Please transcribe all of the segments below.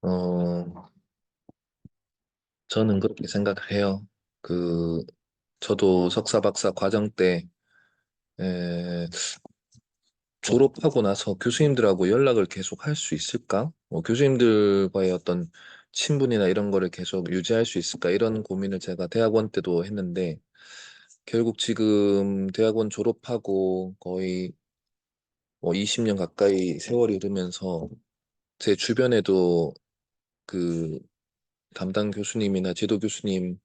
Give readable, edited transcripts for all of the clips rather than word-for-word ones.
어, 저는 그렇게 생각을 해요. 그, 저도 석사, 박사 과정 때, 에, 졸업하고 나서 교수님들하고 연락을 계속 할 수 있을까? 교수님들과의 어떤 친분이나 이런 거를 계속 유지할 수 있을까? 이런 고민을 제가 대학원 때도 했는데, 결국 지금 대학원 졸업하고 거의 20년 가까이 세월이 흐르면서 제 주변에도 그 담당 교수님이나 지도 교수님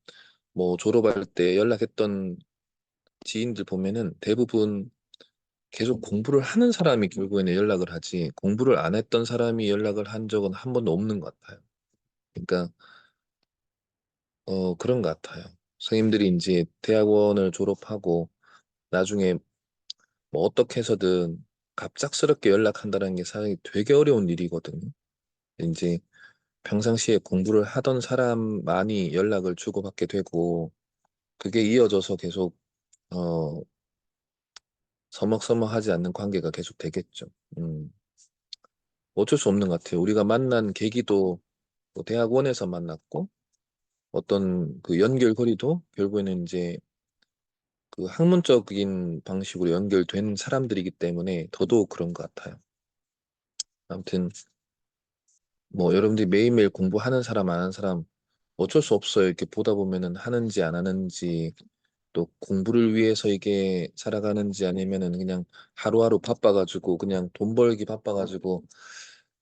졸업할 때 연락했던 지인들 보면은 대부분 계속 공부를 하는 사람이 결국에는 연락을 하지 공부를 안 했던 사람이 연락을 한 적은 한 번도 없는 것 같아요. 그러니까 그런 것 같아요. 선생님들이 이제 대학원을 졸업하고 나중에 어떻게 해서든 갑작스럽게 연락한다는 게 사실 되게 어려운 일이거든요. 이제 평상시에 공부를 하던 사람만이 연락을 주고받게 되고 그게 이어져서 계속 어, 서먹서먹하지 않는 관계가 계속 되겠죠. 음, 어쩔 수 없는 것 같아요. 우리가 만난 계기도 대학원에서 만났고 어떤 그 연결고리도 결국에는 이제 그 학문적인 방식으로 연결된 사람들이기 때문에 더더욱 그런 것 같아요. 아무튼 여러분들이 매일매일 공부하는 사람 안 하는 사람 어쩔 수 없어요. 이렇게 보다 보면은 하는지 안 하는지 또 공부를 위해서 이게 살아가는지 아니면은 그냥 하루하루 바빠가지고 그냥 돈 벌기 바빠가지고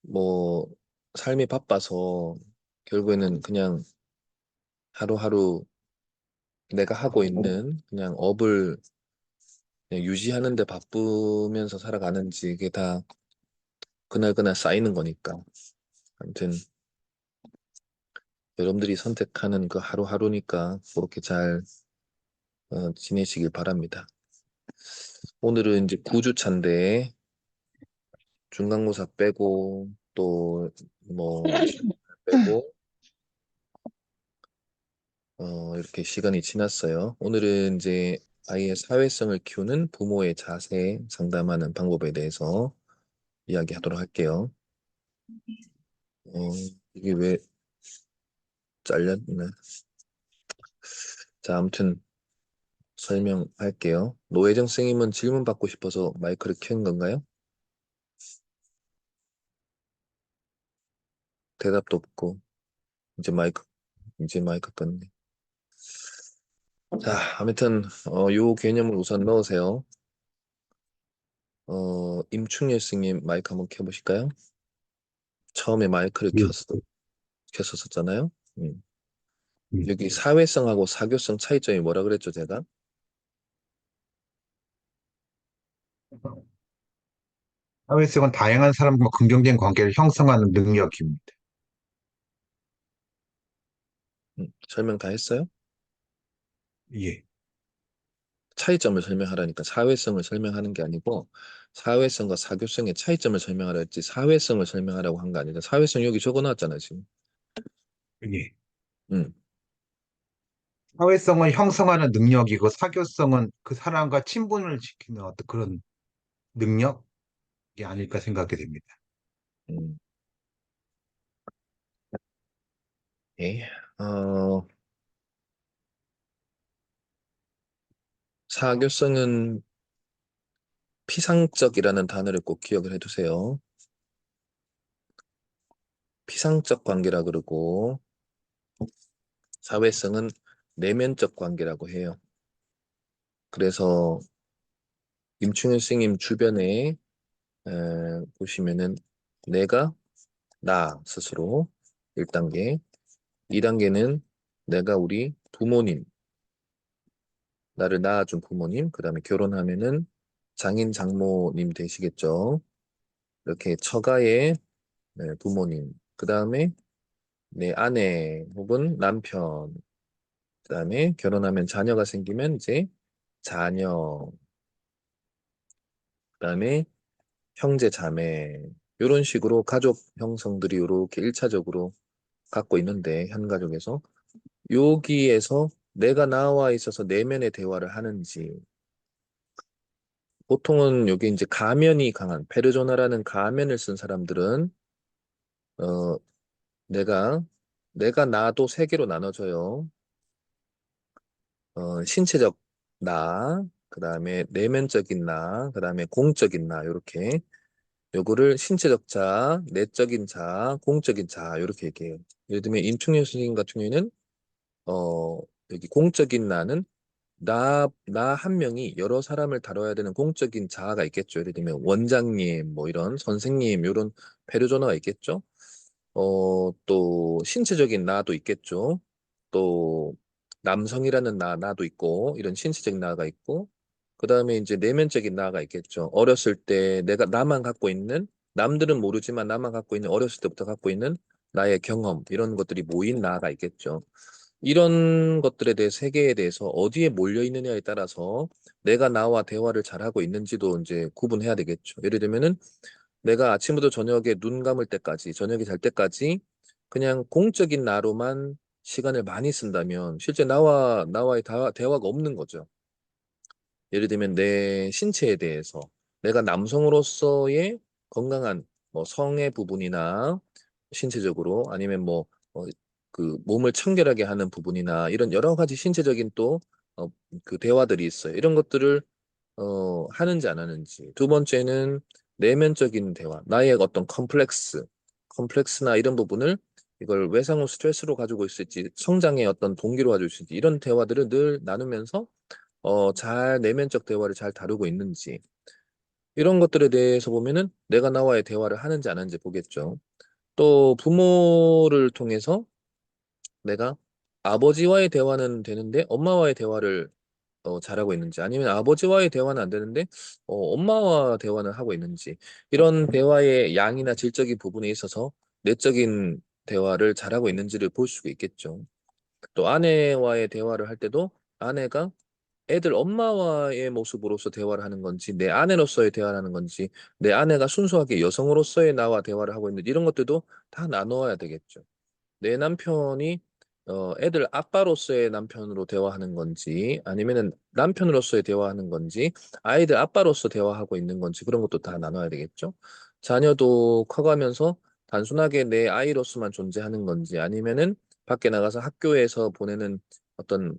뭐 삶이 바빠서 결국에는 그냥 하루하루 내가 하고 있는 그냥 업을 그냥 유지하는 데 바쁘면서 살아가는지 이게 다 그날그날 쌓이는 거니까. 아무튼 여러분들이 선택하는 그 하루하루니까 그렇게 잘 지내시길 바랍니다. 오늘은 이제 9주차인데 중간고사 빼고 또 빼고 이렇게 시간이 지났어요. 오늘은 이제 아이의 사회성을 키우는 부모의 자세 상담하는 방법에 대해서 이야기하도록 할게요. 어, 이게 왜 잘렸나? 자, 아무튼 설명할게요. 노혜정 선생님은 질문 받고 싶어서 마이크를 켠 건가요? 대답도 없고 이제 마이크 이제 마이크 껐네. 자, 아무튼 요 개념을 우선 넣으세요. 임충렬 스님 마이크 한번 켜보실까요? 처음에 마이크를 예, 켰었잖아요. 음. 예. 여기 사회성하고 사교성 차이점이 뭐라 그랬죠, 제가? 사회성은 다양한 사람과 긍정적인 관계를 형성하는 능력입니다. 설명 다 했어요? 예, 차이점을 설명하라니까 사회성을 설명하는 게 아니고 사회성과 사교성의 차이점을 설명하라 했지 사회성을 설명하라고 한 거 아니라 사회성 여기 적어놨잖아, 지금. 예. 음. 사회성은 형성하는 능력이고 사교성은 그 사람과 친분을 지키는 어떤 그런 능력이 아닐까 생각이 됩니다. 음. 예. 어, 사교성은 피상적이라는 단어를 꼭 기억을 해두세요. 피상적 관계라 그러고 사회성은 내면적 관계라고 해요. 그래서 임충현 선생님 주변에 보시면은 내가 나 스스로 1단계, 2단계는 내가 우리 부모님, 나를 낳아준 부모님, 그 다음에 결혼하면은 장인 장모님 되시겠죠. 이렇게 처가의 부모님, 그 다음에 내 아내 혹은 남편, 그 다음에 결혼하면 자녀가 생기면 이제 자녀, 그 다음에 형제 자매, 이런 식으로 가족 형성들이 이렇게 1차적으로 갖고 있는데, 한 가족에서. 여기에서 내가 나와 있어서 내면의 대화를 하는지, 보통은 여기 이제 가면이 강한, 페르소나라는 가면을 쓴 사람들은, 어, 내가, 내가 나도 세 개로 나눠져요. 신체적 나, 그 다음에 내면적인 나, 그 다음에 공적인 나, 요렇게. 요거를 신체적 자, 내적인 자, 공적인 자, 요렇게 얘기해요. 예를 들면 임충현 선생님 같은 경우에는, 어, 여기 공적인 나는 나 한 명이 여러 사람을 다뤄야 되는 공적인 자아가 있겠죠. 예를 들면 원장님, 뭐 이런 선생님, 이런 페르소나가 있겠죠. 또 신체적인 나도 있겠죠. 또 남성이라는 나도 있고 이런 신체적 나가 있고 그다음에 이제 내면적인 나가 있겠죠. 어렸을 때 내가 나만 갖고 있는 남들은 모르지만 나만 갖고 있는 어렸을 때부터 갖고 있는 나의 경험 이런 것들이 모인 나가 있겠죠. 이런 것들에 대해 세계에 대해서 어디에 몰려 있느냐에 따라서 내가 나와 대화를 잘하고 있는지도 이제 구분해야 되겠죠. 예를 들면은 내가 아침부터 저녁에 눈 감을 때까지, 저녁에 잘 때까지 그냥 공적인 나로만 시간을 많이 쓴다면 실제 나와의 대화가 없는 거죠. 예를 들면 내 신체에 대해서 내가 남성으로서의 건강한 뭐 성의 부분이나 신체적으로 아니면 뭐 그 몸을 청결하게 하는 부분이나 이런 여러 가지 신체적인 또 그 대화들이 있어요. 이런 것들을 하는지 안 하는지. 두 번째는 내면적인 대화, 나의 어떤 컴플렉스나 이런 부분을 이걸 외상후 스트레스로 가지고 있을지, 성장의 어떤 동기로 가지고 있을지, 이런 대화들을 늘 나누면서 잘 내면적 대화를 잘 다루고 있는지, 이런 것들에 대해서 보면은 내가 나와의 대화를 하는지 안 하는지 보겠죠. 또 부모를 통해서 내가 아버지와의 대화는 되는데 엄마와의 대화를 잘하고 있는지 아니면 아버지와의 대화는 안 되는데 엄마와 대화는 하고 있는지 이런 대화의 양이나 질적인 부분에 있어서 내적인 대화를 잘하고 있는지를 볼 수가 있겠죠. 또 아내와의 대화를 할 때도 아내가 애들 엄마와의 모습으로서 대화를 하는 건지 내 아내로서의 대화를 하는 건지 내 아내가 순수하게 여성으로서의 나와 대화를 하고 있는지 이런 것들도 다 나눠야 되겠죠. 내 남편이 애들 아빠로서의 남편으로 대화하는 건지 아니면은 남편으로서의 대화하는 건지 아이들 아빠로서 대화하고 있는 건지 그런 것도 다 나눠야 되겠죠. 자녀도 커가면서 단순하게 내 아이로서만 존재하는 건지 아니면은 밖에 나가서 학교에서 보내는 어떤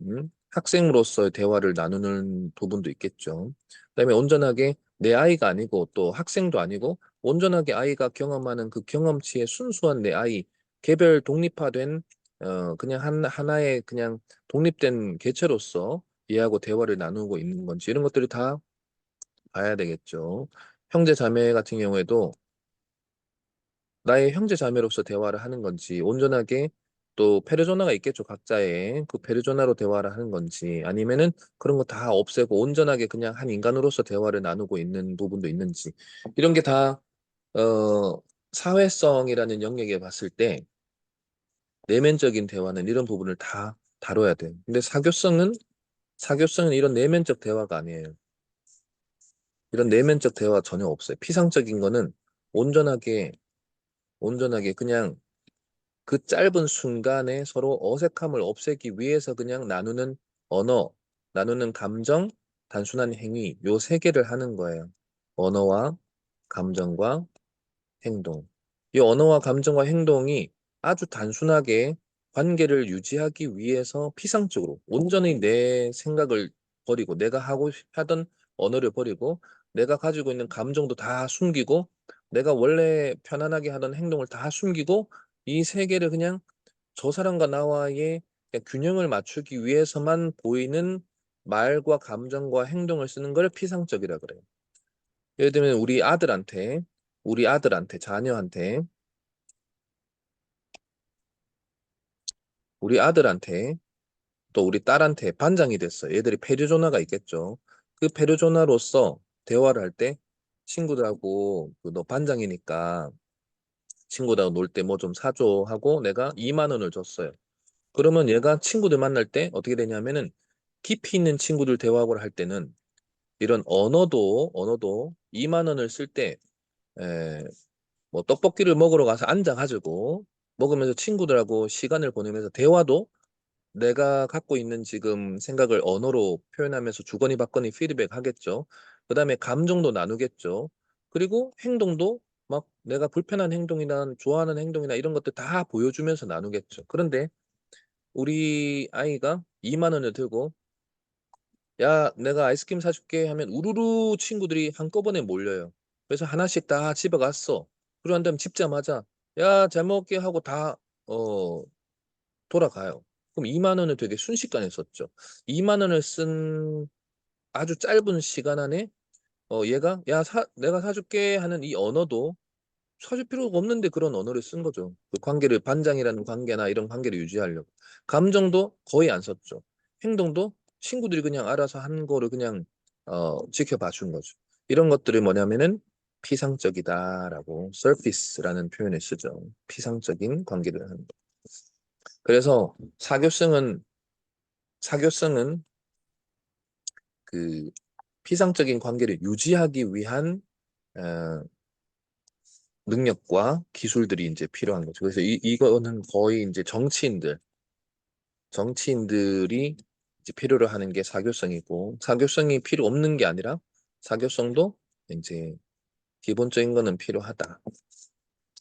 학생으로서의 대화를 나누는 부분도 있겠죠. 그다음에 온전하게 내 아이가 아니고 또 학생도 아니고 온전하게 아이가 경험하는 그 경험치의 순수한 내 아이 개별 독립화된 그냥 하나의 그냥 독립된 개체로서 얘하고 대화를 나누고 있는 건지 이런 것들이 다 봐야 되겠죠. 형제 자매 같은 경우에도 나의 형제 자매로서 대화를 하는 건지 온전하게 또 페르소나가 있겠죠. 각자의 그 페르소나로 대화를 하는 건지 아니면은 그런 거 다 없애고 온전하게 그냥 한 인간으로서 대화를 나누고 있는 부분도 있는지 이런 게 다 사회성이라는 영역에 봤을 때 내면적인 대화는 이런 부분을 다 다뤄야 돼요. 근데 사교성은 이런 내면적 대화가 아니에요. 이런 내면적 대화 전혀 없어요. 피상적인 거는 온전하게, 온전하게 그냥 그 짧은 순간에 서로 어색함을 없애기 위해서 그냥 나누는 언어, 나누는 감정, 단순한 행위, 요 세 개를 하는 거예요. 언어와 감정과 행동. 이 언어와 감정과 행동이 아주 단순하게 관계를 유지하기 위해서 피상적으로 온전히 내 생각을 버리고 내가 하던 언어를 버리고 내가 가지고 있는 감정도 다 숨기고 내가 원래 편안하게 하던 행동을 다 숨기고 이 세계를 그냥 저 사람과 나와의 그냥 균형을 맞추기 위해서만 보이는 말과 감정과 행동을 쓰는 걸 피상적이라 그래요. 예를 들면 우리 아들한테, 자녀한테, 우리 아들한테, 또 우리 딸한테 반장이 됐어요. 얘들이 페르소나가 있겠죠. 그 페르소나로서 대화를 할 때 친구들하고 그너 반장이니까 친구들하고 놀 때 뭐 좀 사줘 하고 내가 2만 원을 줬어요. 그러면 얘가 친구들 만날 때 어떻게 되냐면은 깊이 있는 친구들 대화를 할 때는 이런 언어도 2만 원을 쓸 때 뭐 떡볶이를 먹으러 가서 앉아가지고 먹으면서 친구들하고 시간을 보내면서 대화도 내가 갖고 있는 지금 생각을 언어로 표현하면서 주거니 받거니 피드백 하겠죠. 그다음에 감정도 나누겠죠. 그리고 행동도 막 내가 불편한 행동이나 좋아하는 행동이나 이런 것들 다 보여주면서 나누겠죠. 그런데 우리 아이가 2만 원을 들고 야, 내가 아이스크림 사줄게 하면 우르르 친구들이 한꺼번에 몰려요. 그래서 하나씩 다 집에 갔어. 그러고 난 다음에 집자마자 야, 잘 먹을게 하고 다 어, 돌아가요. 그럼 2만 원을 되게 순식간에 썼죠. 2만 원을 쓴 아주 짧은 시간 안에 얘가 야, 내가 사줄게 하는 이 언어도 사줄 필요가 없는데 그런 언어를 쓴 거죠. 그 관계를 반장이라는 관계나 이런 관계를 유지하려고. 감정도 거의 안 썼죠. 행동도 친구들이 그냥 알아서 한 거를 그냥 지켜봐 준 거죠. 이런 것들이 뭐냐면은 피상적이다라고 surface라는 표현을 쓰죠. 피상적인 관계를 하는 거. 그래서 사교성은 그 피상적인 관계를 유지하기 위한 어, 능력과 기술들이 이제 필요한 거죠. 그래서 이거는 거의 이제 정치인들이 이제 필요로 하는 게 사교성이고, 사교성이 필요 없는 게 아니라 사교성도 이제 기본적인 거는 필요하다.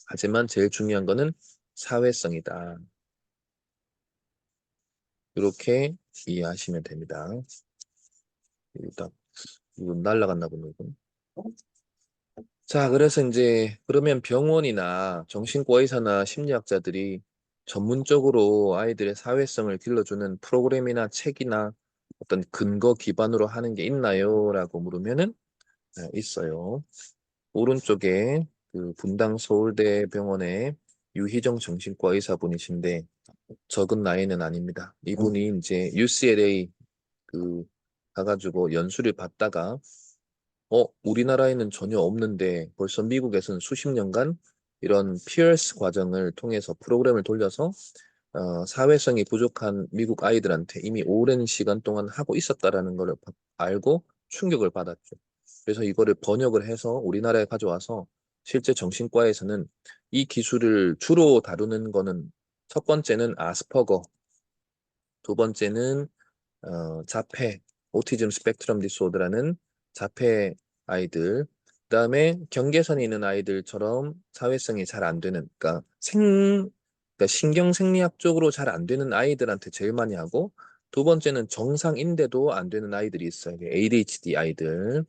하지만 제일 중요한 거는 사회성이다. 이렇게 이해하시면 됩니다. 일단 이거 날라갔나 보네, 이거. 자, 그래서 이제 그러면 병원이나 정신과 의사나 심리학자들이 전문적으로 아이들의 사회성을 길러주는 프로그램이나 책이나 어떤 근거 기반으로 하는 게 있나요? 라고 물으면은 네, 있어요. 오른쪽에 그 분당 서울대병원의 유희정 정신과 의사분이신데 적은 나이는 아닙니다. 이분이 이제 UCLA 그 가가지고 연수를 받다가 우리나라에는 전혀 없는데 벌써 미국에서는 수십 년간 이런 피어스 과정을 통해서 프로그램을 돌려서 사회성이 부족한 미국 아이들한테 이미 오랜 시간 동안 하고 있었다라는 걸 알고 충격을 받았죠. 그래서 이거를 번역을 해서 우리나라에 가져와서 실제 정신과에서는 이 기술을 주로 다루는 거는 첫 번째는 아스퍼거, 두 번째는 자폐, 오티즘 스펙트럼 디소더라는 자폐 아이들, 그다음에 경계선이 있는 아이들처럼 사회성이 잘 안 되는, 그러니까 신경생리학적으로 잘 안 되는 아이들한테 제일 많이 하고, 두 번째는 정상인데도 안 되는 아이들이 있어요. ADHD 아이들.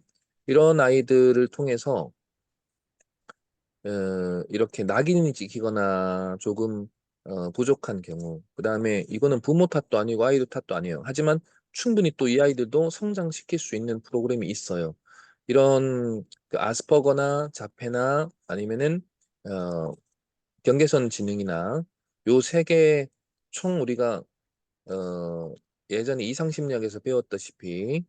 이런 아이들을 통해서 이렇게 낙인이 찍히거나 조금 부족한 경우, 그 다음에 이거는 부모 탓도 아니고 아이들 탓도 아니에요. 하지만 충분히 또 이 아이들도 성장시킬 수 있는 프로그램이 있어요. 이런 그 아스퍼거나 자폐나 아니면은 어, 경계선 지능이나 요 세 개 총 우리가 예전에 이상심리학에서 배웠다시피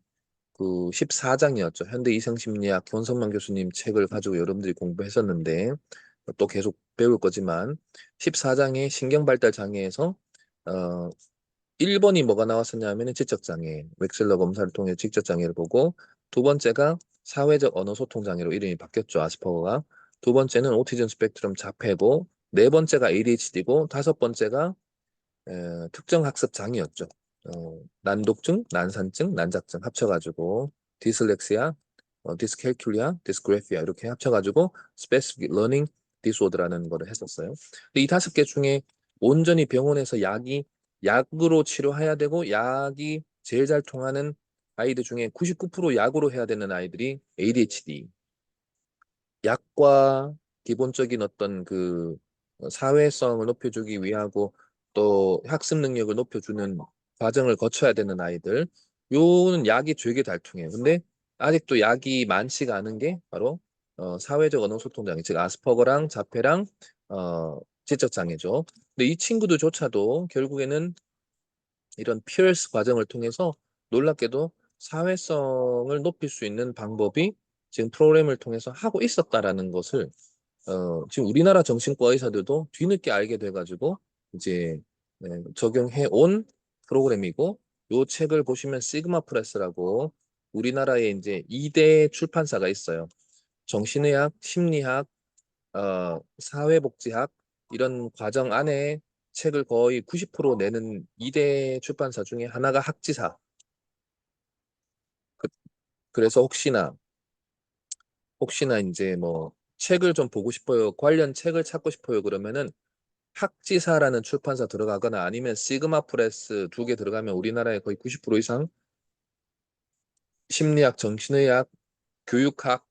그 14장이었죠. 현대 이상심리학 권성만 교수님 책을 가지고 여러분들이 공부했었는데 또 계속 배울 거지만 14장의 신경발달 장애에서 어 1번이 뭐가 나왔었냐면은 지적장애, 웩슬러 검사를 통해 지적장애를 보고 두 번째가 사회적 언어 소통 장애로 이름이 바뀌었죠. 아스퍼거가. 두 번째는 오티즘 스펙트럼 자폐고 네 번째가 ADHD고 다섯 번째가 특정 학습 장애였죠. 난독증, 난산증, 난작증 합쳐가지고 디슬렉시아, 디스캘큘리아, 디스그래피아 이렇게 합쳐가지고 스페시픽 러닝 디스오더라는 거를 했었어요. 근데 이 다섯 개 중에 온전히 병원에서 약으로 치료해야 되고 약이 제일 잘 통하는 아이들 중에 99% 약으로 해야 되는 아이들이 ADHD. 약과 기본적인 어떤 그 사회성을 높여주기 위하고 또 학습 능력을 높여주는 과정을 거쳐야 되는 아이들, 요는 약이 되게 달통해요. 근데 아직도 약이 많지가 않은 게 바로 사회적 언어 소통 장애, 즉 아스퍼거랑 자폐랑 지적 장애죠. 근데 이 친구들조차도 결국에는 이런 피어스 과정을 통해서 놀랍게도 사회성을 높일 수 있는 방법이 지금 프로그램을 통해서 하고 있었다라는 것을 지금 우리나라 정신과 의사들도 뒤늦게 알게 돼가지고 이제 적용해 온 프로그램이고 요 책을 보시면 시그마 프레스라고 우리나라에 이제 2대 출판사가 있어요. 정신의학, 심리학, 사회복지학 이런 과정 안에 책을 거의 90% 내는 2대 출판사 중에 하나가 학지사. 그, 그래서 혹시나 이제 뭐 책을 좀 보고 싶어요. 관련 책을 찾고 싶어요. 그러면은 학지사라는 출판사 들어가거나 아니면 시그마 프레스 두 개 들어가면 우리나라의 거의 90% 이상 심리학, 정신의학, 교육학,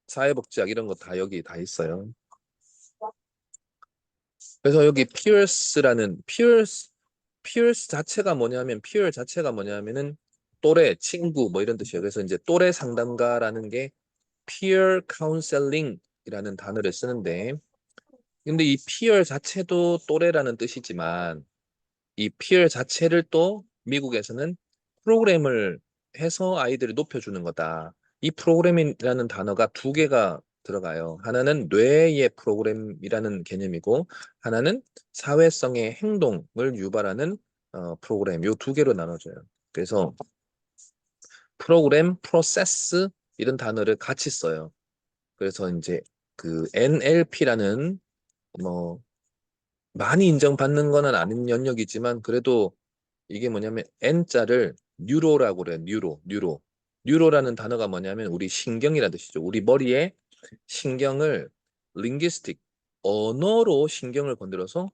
사회복지학 이런 거 다 여기 다 있어요. 그래서 여기 피어스 자체가 뭐냐면 피어 자체가 뭐냐면은 또래, 친구 뭐 이런 뜻이에요. 그래서 이제 또래 상담가라는 게 peer counseling이라는 단어를 쓰는데 근데 이 peer 자체도 또래라는 뜻이지만 이 peer 자체를 또 미국에서는 프로그램을 해서 아이들을 높여주는 거다. 이 프로그램이라는 단어가 두 개가 들어가요. 하나는 뇌의 프로그램이라는 개념이고 하나는 사회성의 행동을 유발하는 프로그램. 요 두 개로 나눠져요. 그래서 프로그램, 프로세스 이런 단어를 같이 써요. 그래서 이제 그 NLP라는 뭐 많이 인정받는 거는 아닌 영역이지만 그래도 이게 뭐냐면 N자를 뉴로라고 그래요. 뉴로라는 단어가 뭐냐면 우리 신경이라는 뜻이죠. 우리 머리에 신경을 linguistic 언어로 신경을 건드려서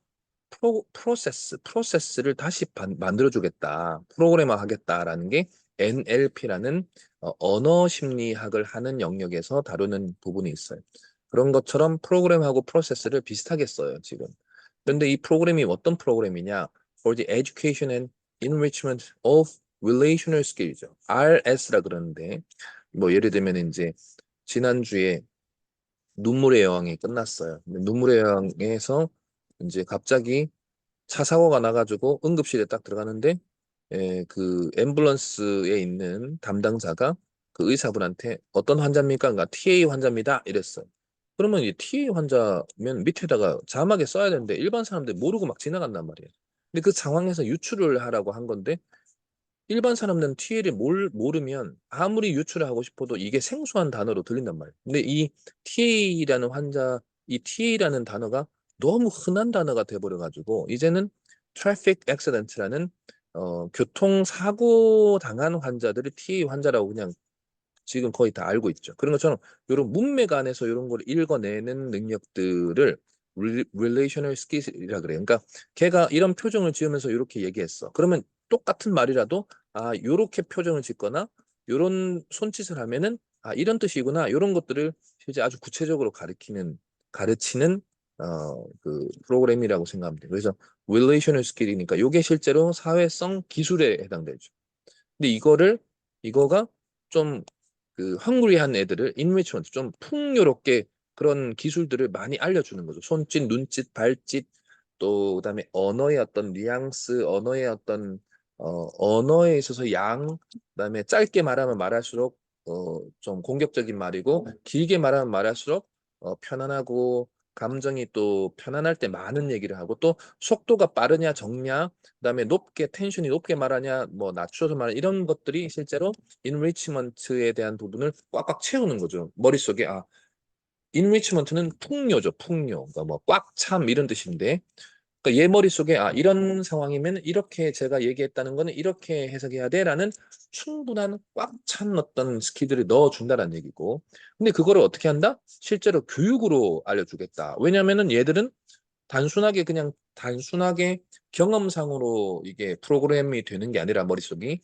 프로세스를 다시 만들어 주겠다. 프로그래머 하겠다라는 게 NLP라는 언어 심리학을 하는 영역에서 다루는 부분이 있어요. 그런 것처럼 프로그램하고 프로세스를 비슷하게 써요, 지금. 그런데 이 프로그램이 어떤 프로그램이냐? For the Education and Enrichment of Relational Skills죠. RS라 그러는데 뭐 예를 들면 이제 지난주에 눈물의 여왕이 끝났어요. 눈물의 여왕에서 이제 갑자기 차 사고가 나가지고 응급실에 딱 들어가는데 그 앰뷸런스에 있는 담당자가 그 의사분한테 어떤 환자입니까? 그러니까 TA 환자입니다. 이랬어요. 그러면 이 TA 환자면 밑에다가 자막에 써야 되는데 일반 사람들 모르고 막 지나간단 말이에요. 근데 그 상황에서 유출을 하라고 한 건데 일반 사람들은 TL을 모르면 아무리 유출을 하고 싶어도 이게 생소한 단어로 들린단 말이에요. 근데 이 TA라는 이 TA라는 단어가 너무 흔한 단어가 돼버려가지고 이제는 트래픽 액시던트라는 교통사고 당한 환자들을 TA 환자라고 그냥 지금 거의 다 알고 있죠. 그런 것처럼 이런 문맥 안에서 이런 걸 읽어내는 능력들을 relational skills이라 그래요. 그러니까 걔가 이런 표정을 지으면서 이렇게 얘기했어. 그러면 똑같은 말이라도 이렇게 표정을 짓거나 이런 손짓을 하면은 이런 뜻이구나. 이런 것들을 실제 아주 구체적으로 가르치는 그 프로그램이라고 생각하면 돼요. 그래서 relational skill이니까 이게 실제로 사회성 기술에 해당되죠. 근데 이거가 좀 그 헝그리한 애들을 인리치먼트 좀 풍요롭게 그런 기술들을 많이 알려주는 거죠. 손짓, 눈짓, 발짓 또 그다음에 언어의 어떤 뉘앙스, 언어의 어떤 언어에 있어서 그다음에 짧게 말하면 말할수록 좀 공격적인 말이고 길게 말하면 말할수록 편안하고 감정이 또 편안할 때 많은 얘기를 하고 또 속도가 빠르냐 적냐 그다음에 텐션이 높게 말하냐 뭐 낮춰서 말하냐 이런 것들이 실제로 인리치먼트에 대한 부분을 꽉꽉 채우는 거죠. 머릿속에 인리치먼트는 풍요죠. 풍요. 그러니까 뭐 꽉 참 이런 뜻인데 그러니까 얘 머릿속에 이런 상황이면 이렇게 제가 얘기했다는 거는 이렇게 해석해야 돼라는 충분한 꽉 찬 어떤 스킬들을 넣어준다는 얘기고 근데 그거를 어떻게 한다? 실제로 교육으로 알려주겠다. 왜냐면은 얘들은 단순하게 경험상으로 이게 프로그램이 되는 게 아니라 머릿속이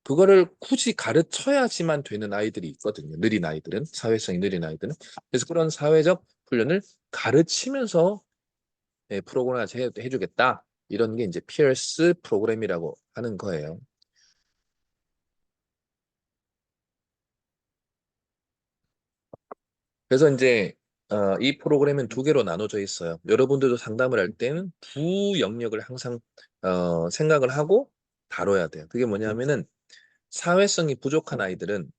그거를 굳이 가르쳐야지만 되는 아이들이 있거든요. 느린 아이들은, 사회성이 느린 아이들은. 그래서 그런 사회적 훈련을 가르치면서 프로그램을 해주겠다. 이런 게 이제 피어스 프로그램이라고 하는 거예요. 그래서 이제 이 프로그램은 두 개로 나눠져 있어요. 여러분들도 상담을 할 때는 두 영역을 항상 생각을 하고 다뤄야 돼요. 그게 뭐냐면은 사회성이 부족한 아이들은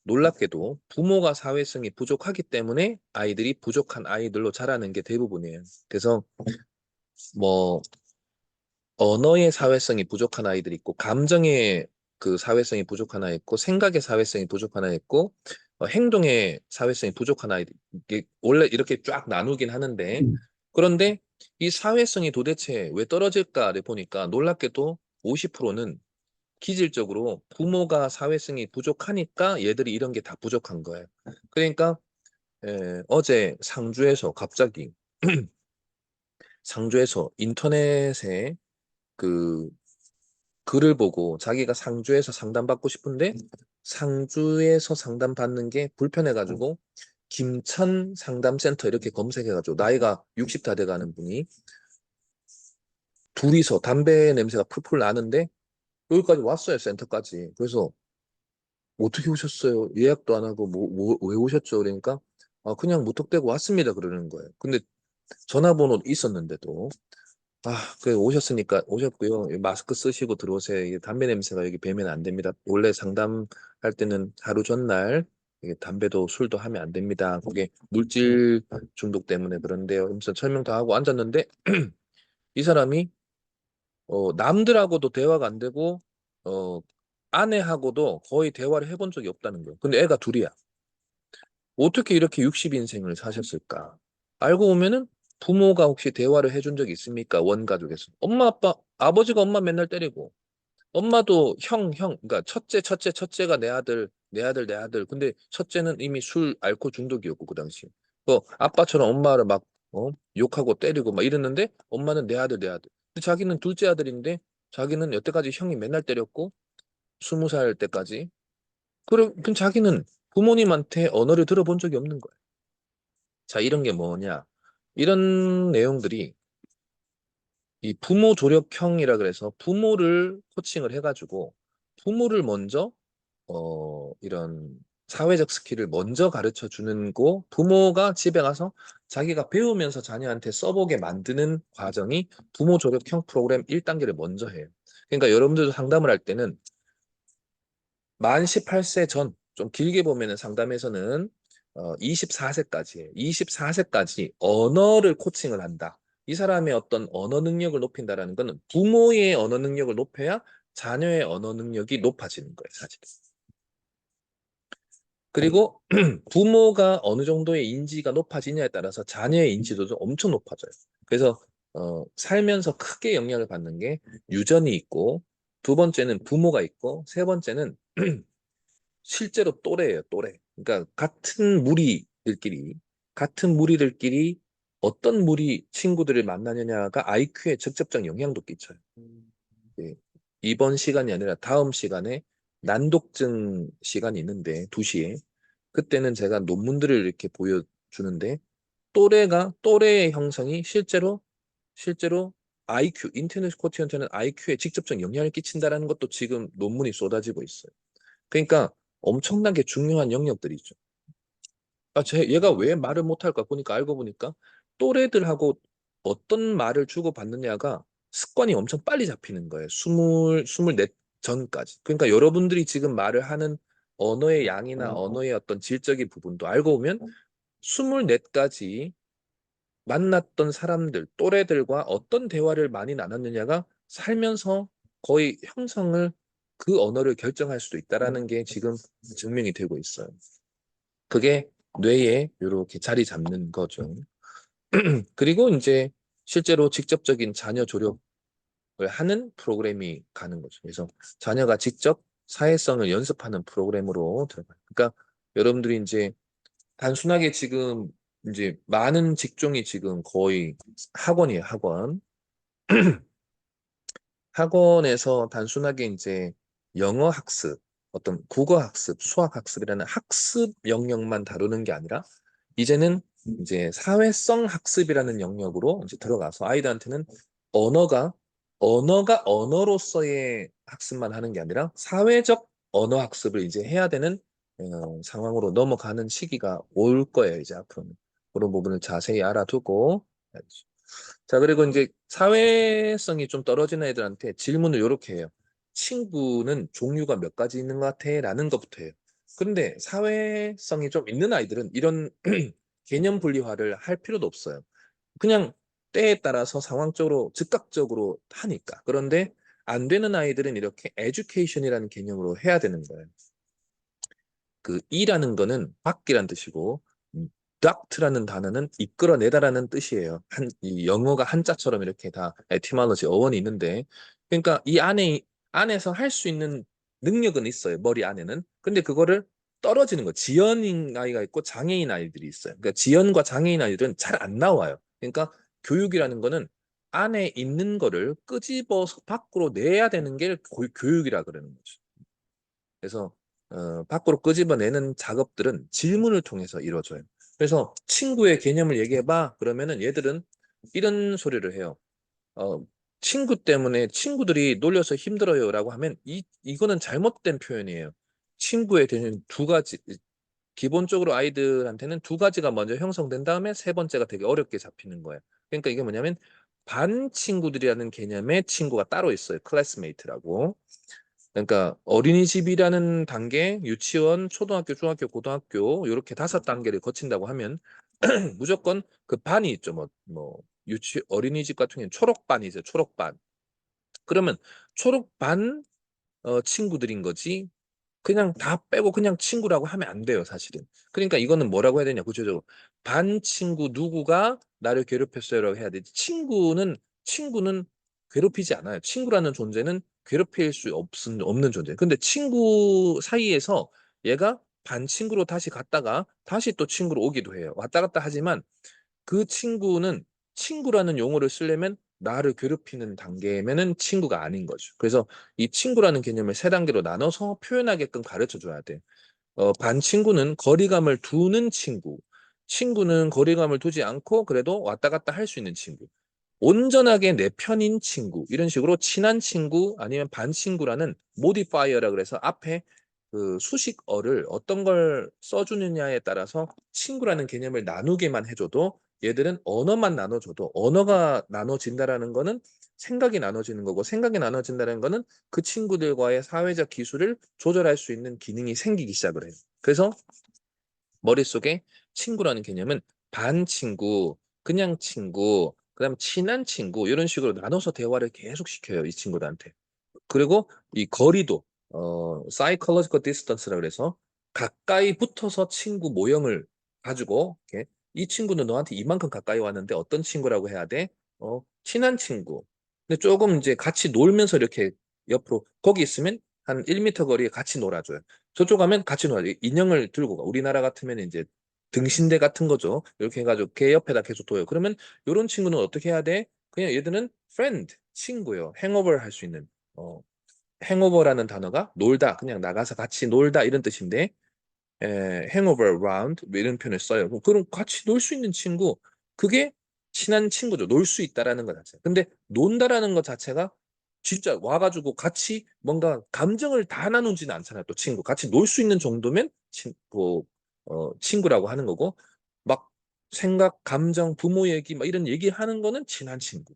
놀랍게도 부모가 사회성이 부족하기 때문에 아이들이 부족한 아이들로 자라는 게 대부분이에요. 그래서 뭐 언어의 사회성이 부족한 아이들이 있고 감정의 그 사회성이 부족한 아이 있고 생각의 사회성이 부족한 아이 있고 행동의 사회성이 부족한 아이들 이게 원래 이렇게 쫙 나누긴 하는데 그런데 이 사회성이 도대체 왜 떨어질까를 보니까 놀랍게도 50%는 기질적으로 부모가 사회성이 부족하니까 얘들이 이런 게 다 부족한 거예요. 그러니까 어제 상주에서 갑자기 상주에서 인터넷에 그 글을 보고 자기가 상주에서 상담받고 싶은데 상주에서 상담받는 게 불편해가지고 김천 상담센터 이렇게 검색해가지고 나이가 60 다 돼가는 분이 둘이서 담배 냄새가 풀풀 나는데 여기까지 왔어요, 센터까지. 그래서 어떻게 오셨어요? 예약도 안 하고 왜 오셨죠? 그러니까 그냥 무턱대고 왔습니다 그러는 거예요. 근데 전화번호 있었는데도 그래 오셨으니까 오셨고요. 마스크 쓰시고 들어오세요. 이게 담배 냄새가 여기 배면 안 됩니다. 원래 상담할 때는 하루 전날 이게 담배도 술도 하면 안 됩니다. 그게 물질 중독 때문에 그런데요. 그래서 설명 다 하고 앉았는데 이 사람이 남들하고도 대화가 안 되고 어, 아내하고도 거의 대화를 해본 적이 없다는 거예요. 근데 애가 둘이야. 어떻게 이렇게 60인생을 사셨을까? 알고 보면은 부모가 혹시 대화를 해준 적이 있습니까? 원가족에서. 엄마, 아빠, 아버지가 엄마 맨날 때리고, 엄마도 그러니까 첫째가 내 아들. 근데 첫째는 이미 술, 알코올 중독이었고, 그 당시. 아빠처럼 엄마를 막, 욕하고 때리고 막 이랬는데, 엄마는 내 아들. 근데 자기는 둘째 아들인데, 자기는 여태까지 형이 맨날 때렸고, 20살 때까지. 그럼 자기는 부모님한테 언어를 들어본 적이 없는 거야. 자, 이런 게 뭐냐? 이런 내용들이 이 부모 조력형이라 그래서 부모를 코칭을 해가지고 부모를 먼저 이런 사회적 스킬을 먼저 가르쳐 주는 거 부모가 집에 가서 자기가 배우면서 자녀한테 써보게 만드는 과정이 부모 조력형 프로그램 1단계를 먼저 해요. 그러니까 여러분들도 상담을 할 때는 만 18세 전, 좀 길게 보면은 상담에서는 24세까지 해요. 24세까지 언어를 코칭을 한다. 이 사람의 어떤 언어 능력을 높인다라는 것은 부모의 언어 능력을 높여야 자녀의 언어 능력이 높아지는 거예요, 사실. 그리고 부모가 어느 정도의 인지가 높아지냐에 따라서 자녀의 인지도도 엄청 높아져요. 그래서 살면서 크게 영향을 받는 게 유전이 있고, 두 번째는 부모가 있고, 세 번째는 실제로 또래예요, 또래. 그러니까 같은 무리들끼리 어떤 무리 친구들을 만나느냐가 IQ에 직접적 영향도 끼쳐요. 예. 이번 시간이 아니라 다음 시간에 난독증 시간이 있는데 2시에 그때는 제가 논문들을 이렇게 보여주는데 또래의 형성이 실제로 IQ, 인터넷 코티언트는 IQ에 직접적 영향을 끼친다라는 것도 지금 논문이 쏟아지고 있어요. 그러니까 엄청나게 중요한 영역들이죠. 얘가 왜 말을 못할까 보니까 알고 보니까 또래들하고 어떤 말을 주고받느냐가 습관이 엄청 빨리 잡히는 거예요. 24 전까지. 그러니까 여러분들이 지금 말을 하는 언어의 양이나 언어의 어떤 질적인 부분도 알고 보면 24까지 만났던 사람들, 또래들과 어떤 대화를 많이 나눴느냐가 살면서 거의 형성을 그 언어를 결정할 수도 있다라는 게 지금 증명이 되고 있어요. 그게 뇌에 이렇게 자리 잡는 거죠. 그리고 이제 실제로 직접적인 자녀 조력을 하는 프로그램이 가는 거죠. 그래서 자녀가 직접 사회성을 연습하는 프로그램으로 들어가요. 그러니까 여러분들이 이제 단순하게 지금 이제 많은 직종이 지금 거의 학원이에요, 학원. 학원에서 단순하게 이제 영어 학습, 어떤 국어 학습, 수학 학습이라는 학습 영역만 다루는 게 아니라 이제는 이제 사회성 학습이라는 영역으로 이제 들어가서 아이들한테는 언어가 언어로서의 학습만 하는 게 아니라 사회적 언어 학습을 이제 해야 되는 상황으로 넘어가는 시기가 올 거예요, 이제 앞으로는. 그런 부분을 자세히 알아두고 자, 그리고 이제 사회성이 좀 떨어지는 애들한테 질문을 이렇게 해요. 친구는 종류가 몇 가지 있는 것 같아? 라는 것부터 해요. 그런데 사회성이 좀 있는 아이들은 이런 개념 분리화를 할 필요도 없어요. 그냥 때에 따라서 상황적으로 즉각적으로 하니까. 그런데 안 되는 아이들은 이렇게 에듀케이션이라는 개념으로 해야 되는 거예요. 그 이라는 거는 밖이란 뜻이고 doct라는 단어는 이끌어내다라는 뜻이에요. 이 영어가 한자처럼 이렇게 다 에티몰로지 어원이 있는데 그러니까 이 안에서 할 수 있는 능력은 있어요. 머리 안에는. 근데 그거를 떨어지는 거. 지연인 아이가 있고 장애인 아이들이 있어요. 그러니까 지연과 장애인 아이들은 잘 안 나와요. 그러니까 교육이라는 거는 안에 있는 거를 끄집어서 밖으로 내야 되는 게 교육이라 그러는 거죠. 그래서 밖으로 끄집어내는 작업들은 질문을 통해서 이루어져요. 그래서 친구의 개념을 얘기해봐. 그러면은 얘들은 이런 소리를 해요. 어, 친구 때문에 친구들이 놀려서 힘들어요라고 하면 이거는 잘못된 표현이에요. 친구에 대한 두 가지, 기본적으로 아이들한테는 두 가지가 먼저 형성된 다음에 세 번째가 되게 어렵게 잡히는 거예요. 그러니까 이게 뭐냐면 반 친구들이라는 개념의 친구가 따로 있어요. 클래스메이트라고. 그러니까 어린이집이라는 단계, 유치원, 초등학교, 중학교, 고등학교 이렇게 5단계를 거친다고 하면 무조건 그 반이 있죠. 어린이집 같은 경우는 초록반이죠. 초록반. 그러면 초록반 친구들인 거지. 그냥 다 빼고 그냥 친구라고 하면 안 돼요, 사실은. 그러니까 이거는 뭐라고 해야 되냐, 구체적으로. 반 친구 누구가 나를 괴롭혔어요라고 해야 되지. 친구는 괴롭히지 않아요. 친구라는 존재는 괴롭힐 수 없는 존재. 근데 친구 사이에서 얘가 반 친구로 다시 갔다가 다시 또 친구로 오기도 해요. 왔다 갔다 하지만 그 친구는 친구라는 용어를 쓰려면 나를 괴롭히는 단계면은 친구가 아닌 거죠. 그래서 이 친구라는 개념을 세 단계로 나눠서 표현하게끔 가르쳐 줘야 돼. 반 친구는 거리감을 두는 친구. 친구는 거리감을 두지 않고 그래도 왔다 갔다 할 수 있는 친구. 온전하게 내 편인 친구. 이런 식으로 친한 친구 아니면 반 친구라는 모디파이어라 그래서 앞에 그 수식어를 어떤 걸 써주느냐에 따라서 친구라는 개념을 나누게만 해줘도 얘들은 언어만 나눠줘도 언어가 나눠진다라는 거는 생각이 나눠지는 거고 생각이 나눠진다는 거는 그 친구들과의 사회적 기술을 조절할 수 있는 기능이 생기기 시작을 해요. 그래서 머릿속에 친구라는 개념은 반 친구, 그냥 친구, 그다음 친한 친구 이런 식으로 나눠서 대화를 계속 시켜요. 이 친구들한테. 그리고 이 거리도 psychological distance라 그래서 가까이 붙어서 친구 모형을 가지고 이렇게 이 친구는 너한테 이만큼 가까이 왔는데 어떤 친구라고 해야 돼? 친한 친구. 근데 조금 이제 같이 놀면서 이렇게 옆으로 거기 있으면 한 1m 거리에 같이 놀아줘요. 저쪽 가면 같이 놀아줘요. 인형을 들고 가. 우리나라 같으면 이제 등신대 같은 거죠. 이렇게 해가지고 걔 옆에다 계속 둬요. 그러면 이런 친구는 어떻게 해야 돼? 그냥 얘들은 friend, 친구요. 행업을 할 수 있는. 어, 행오버라는 단어가 놀다, 그냥 나가서 같이 놀다 이런 뜻인데 hangover around 뭐 이런 표현을 써요. 그럼 같이 놀 수 있는 친구, 그게 친한 친구죠. 놀 수 있다라는 것 자체. 근데 논다라는 것 자체가 진짜 와가지고 같이 뭔가 감정을 다 나누지는 않잖아요. 또 친구 같이 놀 수 있는 정도면 친구라고 하는 거고 막 생각, 감정, 부모 얘기 막 이런 얘기하는 거는 친한 친구.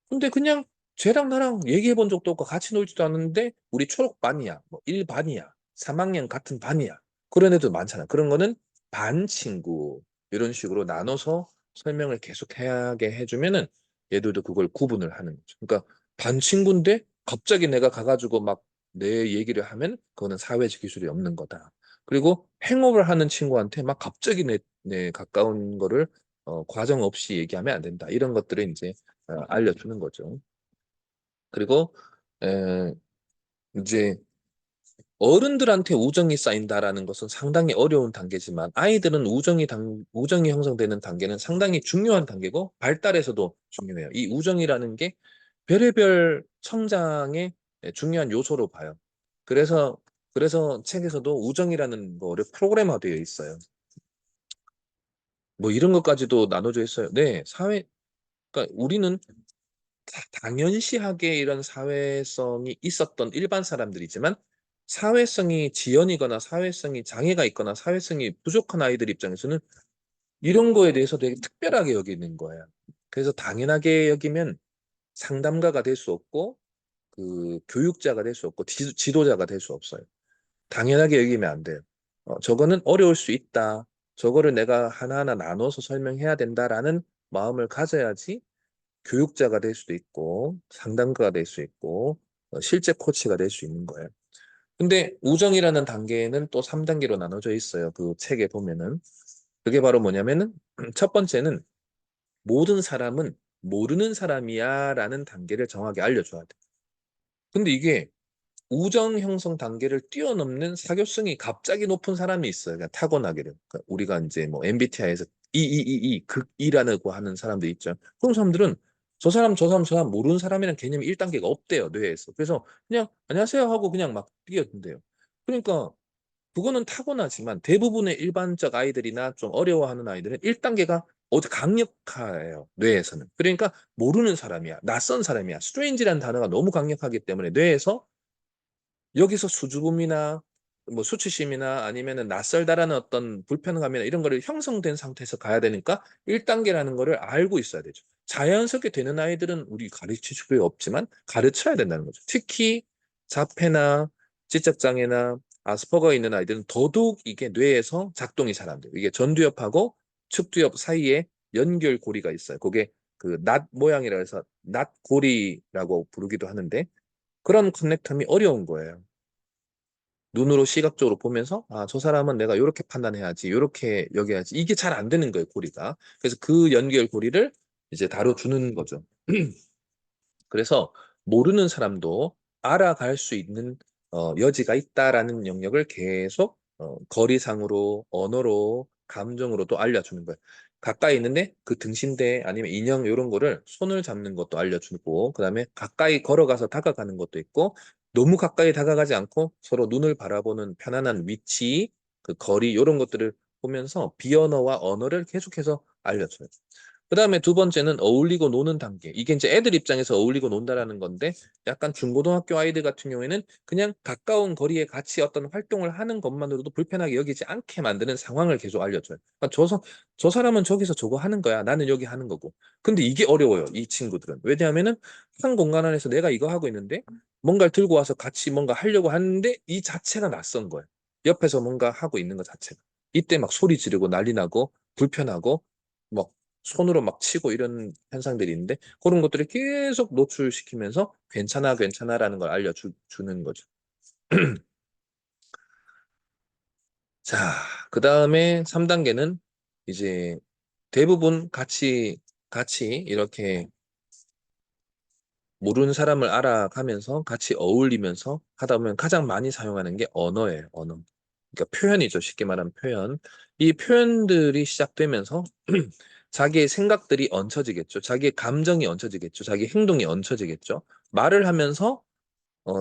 근데 그냥 쟤랑 나랑 얘기해 본 적도 없고 같이 놀지도 않는데 우리 초록반이야, 뭐 1반이야, 3학년 같은 반이야. 그런 애들 많잖아. 그런 거는 반 친구 이런 식으로 나눠서 설명을 계속 하게 해주면은 얘들도 그걸 구분을 하는 거죠. 그러니까 반 친구인데 갑자기 내가 가가지고 막 내 얘기를 하면 그거는 사회적 기술이 없는 거다. 그리고 행업을 하는 친구한테 막 갑자기 내 가까운 거를 과정 없이 얘기하면 안 된다. 이런 것들을 이제 알려주는 거죠. 그리고 에, 이제 어른들한테 우정이 쌓인다라는 것은 상당히 어려운 단계지만 아이들은 우정이 형성되는 단계는 상당히 중요한 단계고 발달에서도 중요해요. 이 우정이라는 게 별의별 성장의 중요한 요소로 봐요. 그래서 책에서도 우정이라는 거를 프로그래머되어 있어요. 뭐 이런 것까지도 나눠져 있어요. 네, 그러니까 우리는 당연시하게 이런 사회성이 있었던 일반 사람들이지만 사회성이 지연이거나 사회성이 장애가 있거나 사회성이 부족한 아이들 입장에서는 이런 거에 대해서 되게 특별하게 여기는 거예요. 그래서 당연하게 여기면 상담가가 될 수 없고 그 교육자가 될 수 없고 지도자가 될 수 없어요. 당연하게 여기면 안 돼요. 저거는 어려울 수 있다. 저거를 내가 하나하나 나눠서 설명해야 된다라는 마음을 가져야지 교육자가 될 수도 있고 상담가가 될 수 있고 실제 코치가 될 수 있는 거예요. 근데 우정이라는 단계는 또 3단계로 나눠져 있어요. 그 책에 보면은. 그게 바로 뭐냐면은 첫 번째는 모든 사람은 모르는 사람이야 라는 단계를 정확히 알려줘야 돼. 근데 이게 우정 형성 단계를 뛰어넘는 사교성이 갑자기 높은 사람이 있어요. 그러니까 타고나기를. 그러니까 우리가 이제 뭐 MBTI에서 극이라고 하는 사람들 있죠. 그런 사람들은 저 사람, 저 사람, 저 사람 모르는 사람이란 개념이 1단계가 없대요, 뇌에서. 그래서 그냥 안녕하세요 하고 그냥 막 뛰어든대요. 그러니까 그거는 타고나지만 대부분의 일반적 아이들이나 좀 어려워하는 아이들은 1단계가 어디 강력해요, 뇌에서는. 그러니까 모르는 사람이야, 낯선 사람이야. 스트레인지라는 단어가 너무 강력하기 때문에 뇌에서 여기서 수줍음이나 뭐 수치심이나 아니면은 낯설다라는 어떤 불편감이나 이런 거를 형성된 상태에서 가야 되니까 1단계라는 거를 알고 있어야 되죠. 자연스럽게 되는 아이들은 우리 가르칠 필요 없지만 가르쳐야 된다는 거죠. 특히 자폐나 지적장애나 아스퍼거 있는 아이들은 더더욱 이게 뇌에서 작동이 잘 안 돼요. 이게 전두엽하고 측두엽 사이에 연결고리가 있어요. 그게 그 낫 모양이라 해서 낫고리라고 부르기도 하는데 그런 커넥텀이 어려운 거예요. 눈으로 시각적으로 보면서 아, 저 사람은 내가 이렇게 판단해야지, 이렇게 여겨야지. 이게 잘 안 되는 거예요, 고리가. 그래서 그 연결 고리를 이제 다뤄주는 거죠. 그래서 모르는 사람도 알아갈 수 있는 여지가 있다라는 영역을 계속 거리상으로, 언어로, 감정으로도 알려주는 거예요. 가까이 있는데 그 등신대 아니면 인형 이런 거를 손을 잡는 것도 알려주고, 그다음에 가까이 걸어가서 다가가는 것도 있고, 너무 가까이 다가가지 않고 서로 눈을 바라보는 편안한 위치, 그 거리 이런 것들을 보면서 비언어와 언어를 계속해서 알려줘요. 그 다음에 두 번째는 어울리고 노는 단계. 이게 이제 애들 입장에서 어울리고 논다라는 건데, 약간 중고등학교 아이들 같은 경우에는 그냥 가까운 거리에 같이 어떤 활동을 하는 것만으로도 불편하게 여기지 않게 만드는 상황을 계속 알려줘요. 그러니까 저 사람은 저기서 저거 하는 거야. 나는 여기 하는 거고. 근데 이게 어려워요, 이 친구들은. 왜냐하면은 한 공간 안에서 내가 이거 하고 있는데 뭔가를 들고 와서 같이 뭔가 하려고 하는데 이 자체가 낯선 거예요. 옆에서 뭔가 하고 있는 것 자체가. 이때 막 소리 지르고 난리 나고 불편하고 막 손으로 막 치고 이런 현상들이 있는데 그런 것들을 계속 노출시키면서 괜찮아, 괜찮아라는 걸 알려주는 거죠. 자, 그 다음에 3단계는 이제 대부분 같이 이렇게 모르는 사람을 알아가면서 같이 어울리면서 하다 보면 가장 많이 사용하는 게 언어예요, 언어. 그러니까 표현이죠. 쉽게 말하면 표현. 이 표현들이 시작되면서 자기의 생각들이 얹혀지겠죠. 자기의 감정이 얹혀지겠죠. 자기 행동이 얹혀지겠죠. 말을 하면서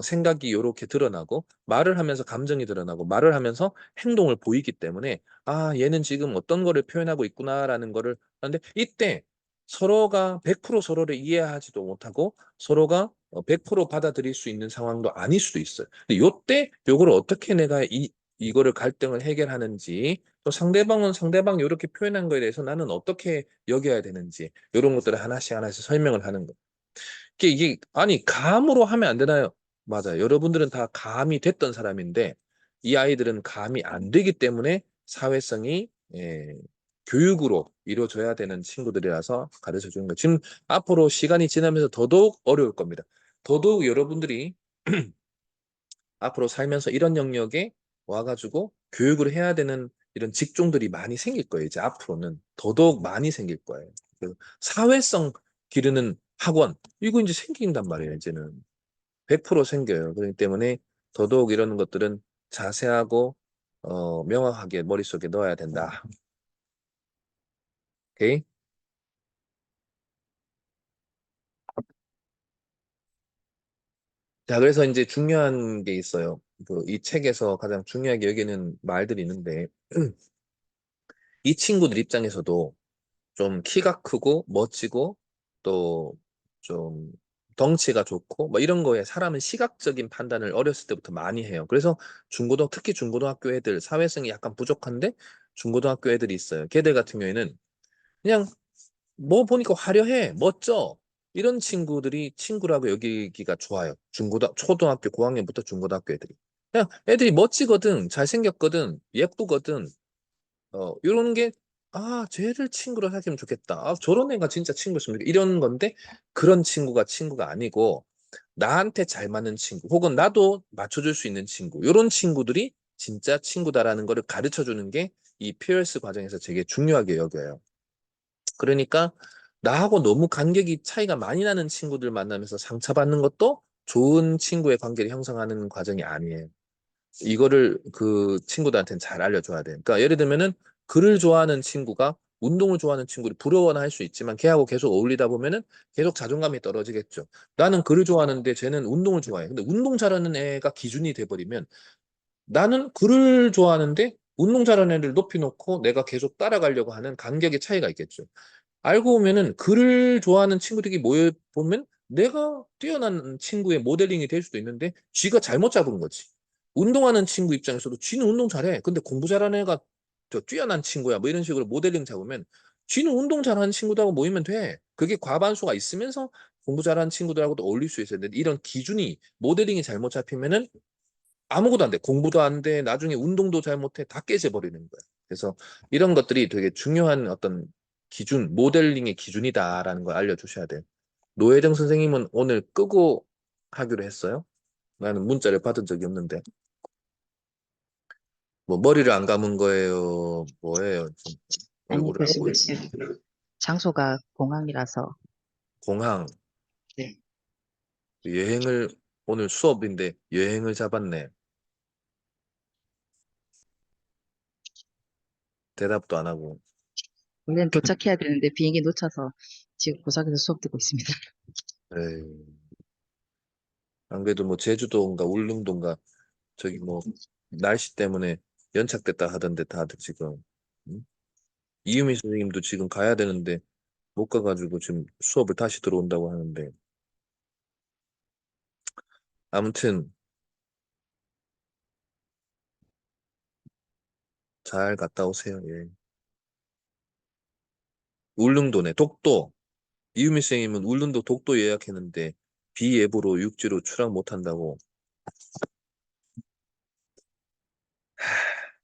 생각이 이렇게 드러나고 말을 하면서 감정이 드러나고 말을 하면서 행동을 보이기 때문에 아, 얘는 지금 어떤 거를 표현하고 있구나라는 거를 하는데 이때 서로가 100% 서로를 이해하지도 못하고 서로가 100% 받아들일 수 있는 상황도 아닐 수도 있어요. 근데 요때 요거를 어떻게 내가 이거를 갈등을 해결하는지 또 상대방은 상대방이 이렇게 표현한 거에 대해서 나는 어떻게 여겨야 되는지 이런 것들을 하나씩 하나씩 설명을 하는 거. 이게 아니 감으로 하면 안 되나요? 맞아요. 여러분들은 다 감이 됐던 사람인데 이 아이들은 감이 안 되기 때문에 사회성이 교육으로 이루어져야 되는 친구들이라서 가르쳐 주는 거예요. 지금 앞으로 시간이 지나면서 더더욱 어려울 겁니다. 더더욱 여러분들이 앞으로 살면서 이런 영역에 와가지고 교육을 해야 되는 이런 직종들이 많이 생길 거예요. 이제 앞으로는 더더욱 많이 생길 거예요. 그 사회성 기르는 학원 이거 이제 생긴단 말이에요. 이제는 100% 생겨요. 그렇기 때문에 더더욱 이런 것들은 자세하고 명확하게 머릿속에 넣어야 된다. 오케이? 자, 그래서 이제 중요한 게 있어요. 그 이 책에서 가장 중요하게 여기는 말들이 있는데 이 친구들 입장에서도 좀 키가 크고 멋지고 또 좀 덩치가 좋고 뭐 이런 거에 사람은 시각적인 판단을 어렸을 때부터 많이 해요. 그래서 특히 중고등학교 애들 사회성이 약간 부족한데 중고등학교 애들이 있어요. 걔들 같은 경우에는 그냥 뭐 보니까 화려해, 멋져. 이런 친구들이 친구라고 여기기가 좋아요. 초등학교 고학년부터 중고등학교 애들이. 그냥 애들이 멋지거든, 잘생겼거든, 예쁘거든, 이런 게, 아, 쟤를 친구로 사귀면 좋겠다. 아, 저런 애가 진짜 친구였으면 좋겠다. 이런 건데, 그런 친구가 친구가 아니고, 나한테 잘 맞는 친구, 혹은 나도 맞춰줄 수 있는 친구, 이런 친구들이 진짜 친구다라는 거를 가르쳐 주는 게 이 피어스 과정에서 되게 중요하게 여겨요. 그러니까, 나하고 너무 간격이 차이가 많이 나는 친구들 만나면서 상처받는 것도 좋은 친구의 관계를 형성하는 과정이 아니에요. 이거를 그 친구들한테는 잘 알려줘야 돼. 그러니까 예를 들면은 글을 좋아하는 친구가 운동을 좋아하는 친구를 부러워는 할 수 있지만 걔하고 계속 어울리다 보면은 계속 자존감이 떨어지겠죠. 나는 글을 좋아하는데 쟤는 운동을 좋아해. 근데 운동 잘하는 애가 기준이 돼버리면 나는 글을 좋아하는데 운동 잘하는 애를 높이 놓고 내가 계속 따라가려고 하는 간격의 차이가 있겠죠. 알고 보면은 글을 좋아하는 친구들이 모여 보면 내가 뛰어난 친구의 모델링이 될 수도 있는데 쥐가 잘못 잡은 거지. 운동하는 친구 입장에서도 쥐는 운동 잘해. 근데 공부 잘하는 애가 저 뛰어난 친구야. 뭐 이런 식으로 모델링 잡으면 쥐는 운동 잘하는 친구들하고 모이면 돼. 그게 과반수가 있으면서 공부 잘하는 친구들하고도 어울릴 수 있어야 돼. 이런 기준이 모델링이 잘못 잡히면은 아무것도 안 돼. 공부도 안 돼. 나중에 운동도 잘 못해. 다 깨져 버리는 거야. 그래서 이런 것들이 되게 중요한 어떤 기준, 모델링의 기준이다라는 걸 알려주셔야 돼요. 노혜정 선생님은 오늘 끄고 하기로 했어요. 나는 문자를 받은 적이 없는데. 뭐 머리를 안 감은 거예요. 뭐예요? 지금 아니, 얼굴을 안 보이고. 장소가 공항이라서, 공항, 네. 여행을, 오늘 수업인데 여행을 잡았네. 대답도 안 하고. 원래는 도착해야 되는데 비행기 놓쳐서 지금 고사에서 수업 듣고 있습니다. 에이, 안 그래도 뭐 제주도인가 울릉도인가 저기 뭐 날씨 때문에 연착됐다 하던데 다들 지금 응? 이유미 선생님도 지금 가야 되는데 못 가가지고 지금 수업을 다시 들어온다고 하는데 아무튼 잘 갔다 오세요. 예. 울릉도네 독도 이유미 선생님은 울릉도 독도 예약했는데 비예보로 육지로 출항 못 한다고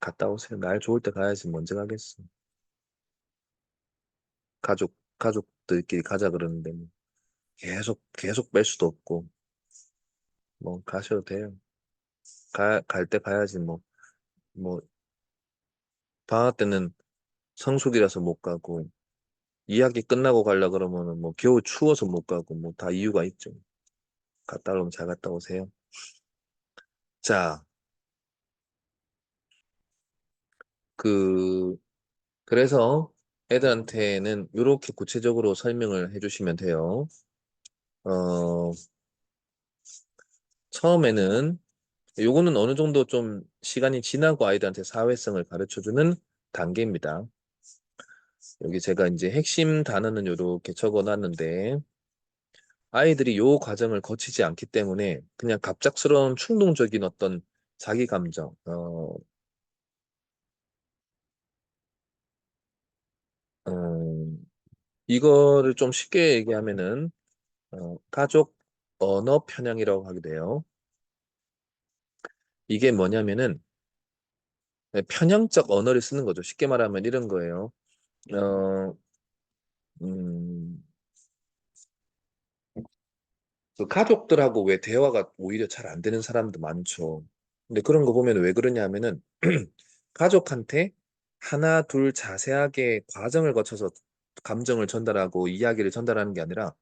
갔다 오세요. 날 좋을 때 가야지 뭐 언제 가겠어. 가족들끼리 가자 그러는데 뭐 계속 뺄 수도 없고 뭐 가셔도 돼요. 갈 때 가야지 뭐 방학 때는 성수기라서 못 가고 2학기 끝나고 가려 그러면은 뭐 겨우 추워서 못 가고 뭐 다 이유가 있죠. 갔다 오면 잘 갔다 오세요. 자, 그 그래서 애들한테는 이렇게 구체적으로 설명을 해주시면 돼요. 어, 처음에는 요거는 어느 정도 좀 시간이 지나고 아이들한테 사회성을 가르쳐주는 단계입니다. 여기 제가 이제 핵심 단어는 이렇게 적어놨는데 아이들이 요 과정을 거치지 않기 때문에 그냥 갑작스러운 충동적인 어떤 자기 감정, 어, 이거를 좀 쉽게 얘기하면은 가족 언어 편향이라고 하게 돼요. 이게 뭐냐면은 편향적 언어를 쓰는 거죠. 쉽게 말하면 이런 거예요. 어, 음, 그 가족들하고 왜 대화가 오히려 잘 안 되는 사람도 많죠. 근데 그런 거 보면 왜 그러냐 하면은 가족한테 하나, 둘 자세하게 과정을 거쳐서 감정을 전달하고 이야기를 전달하는 게 아니라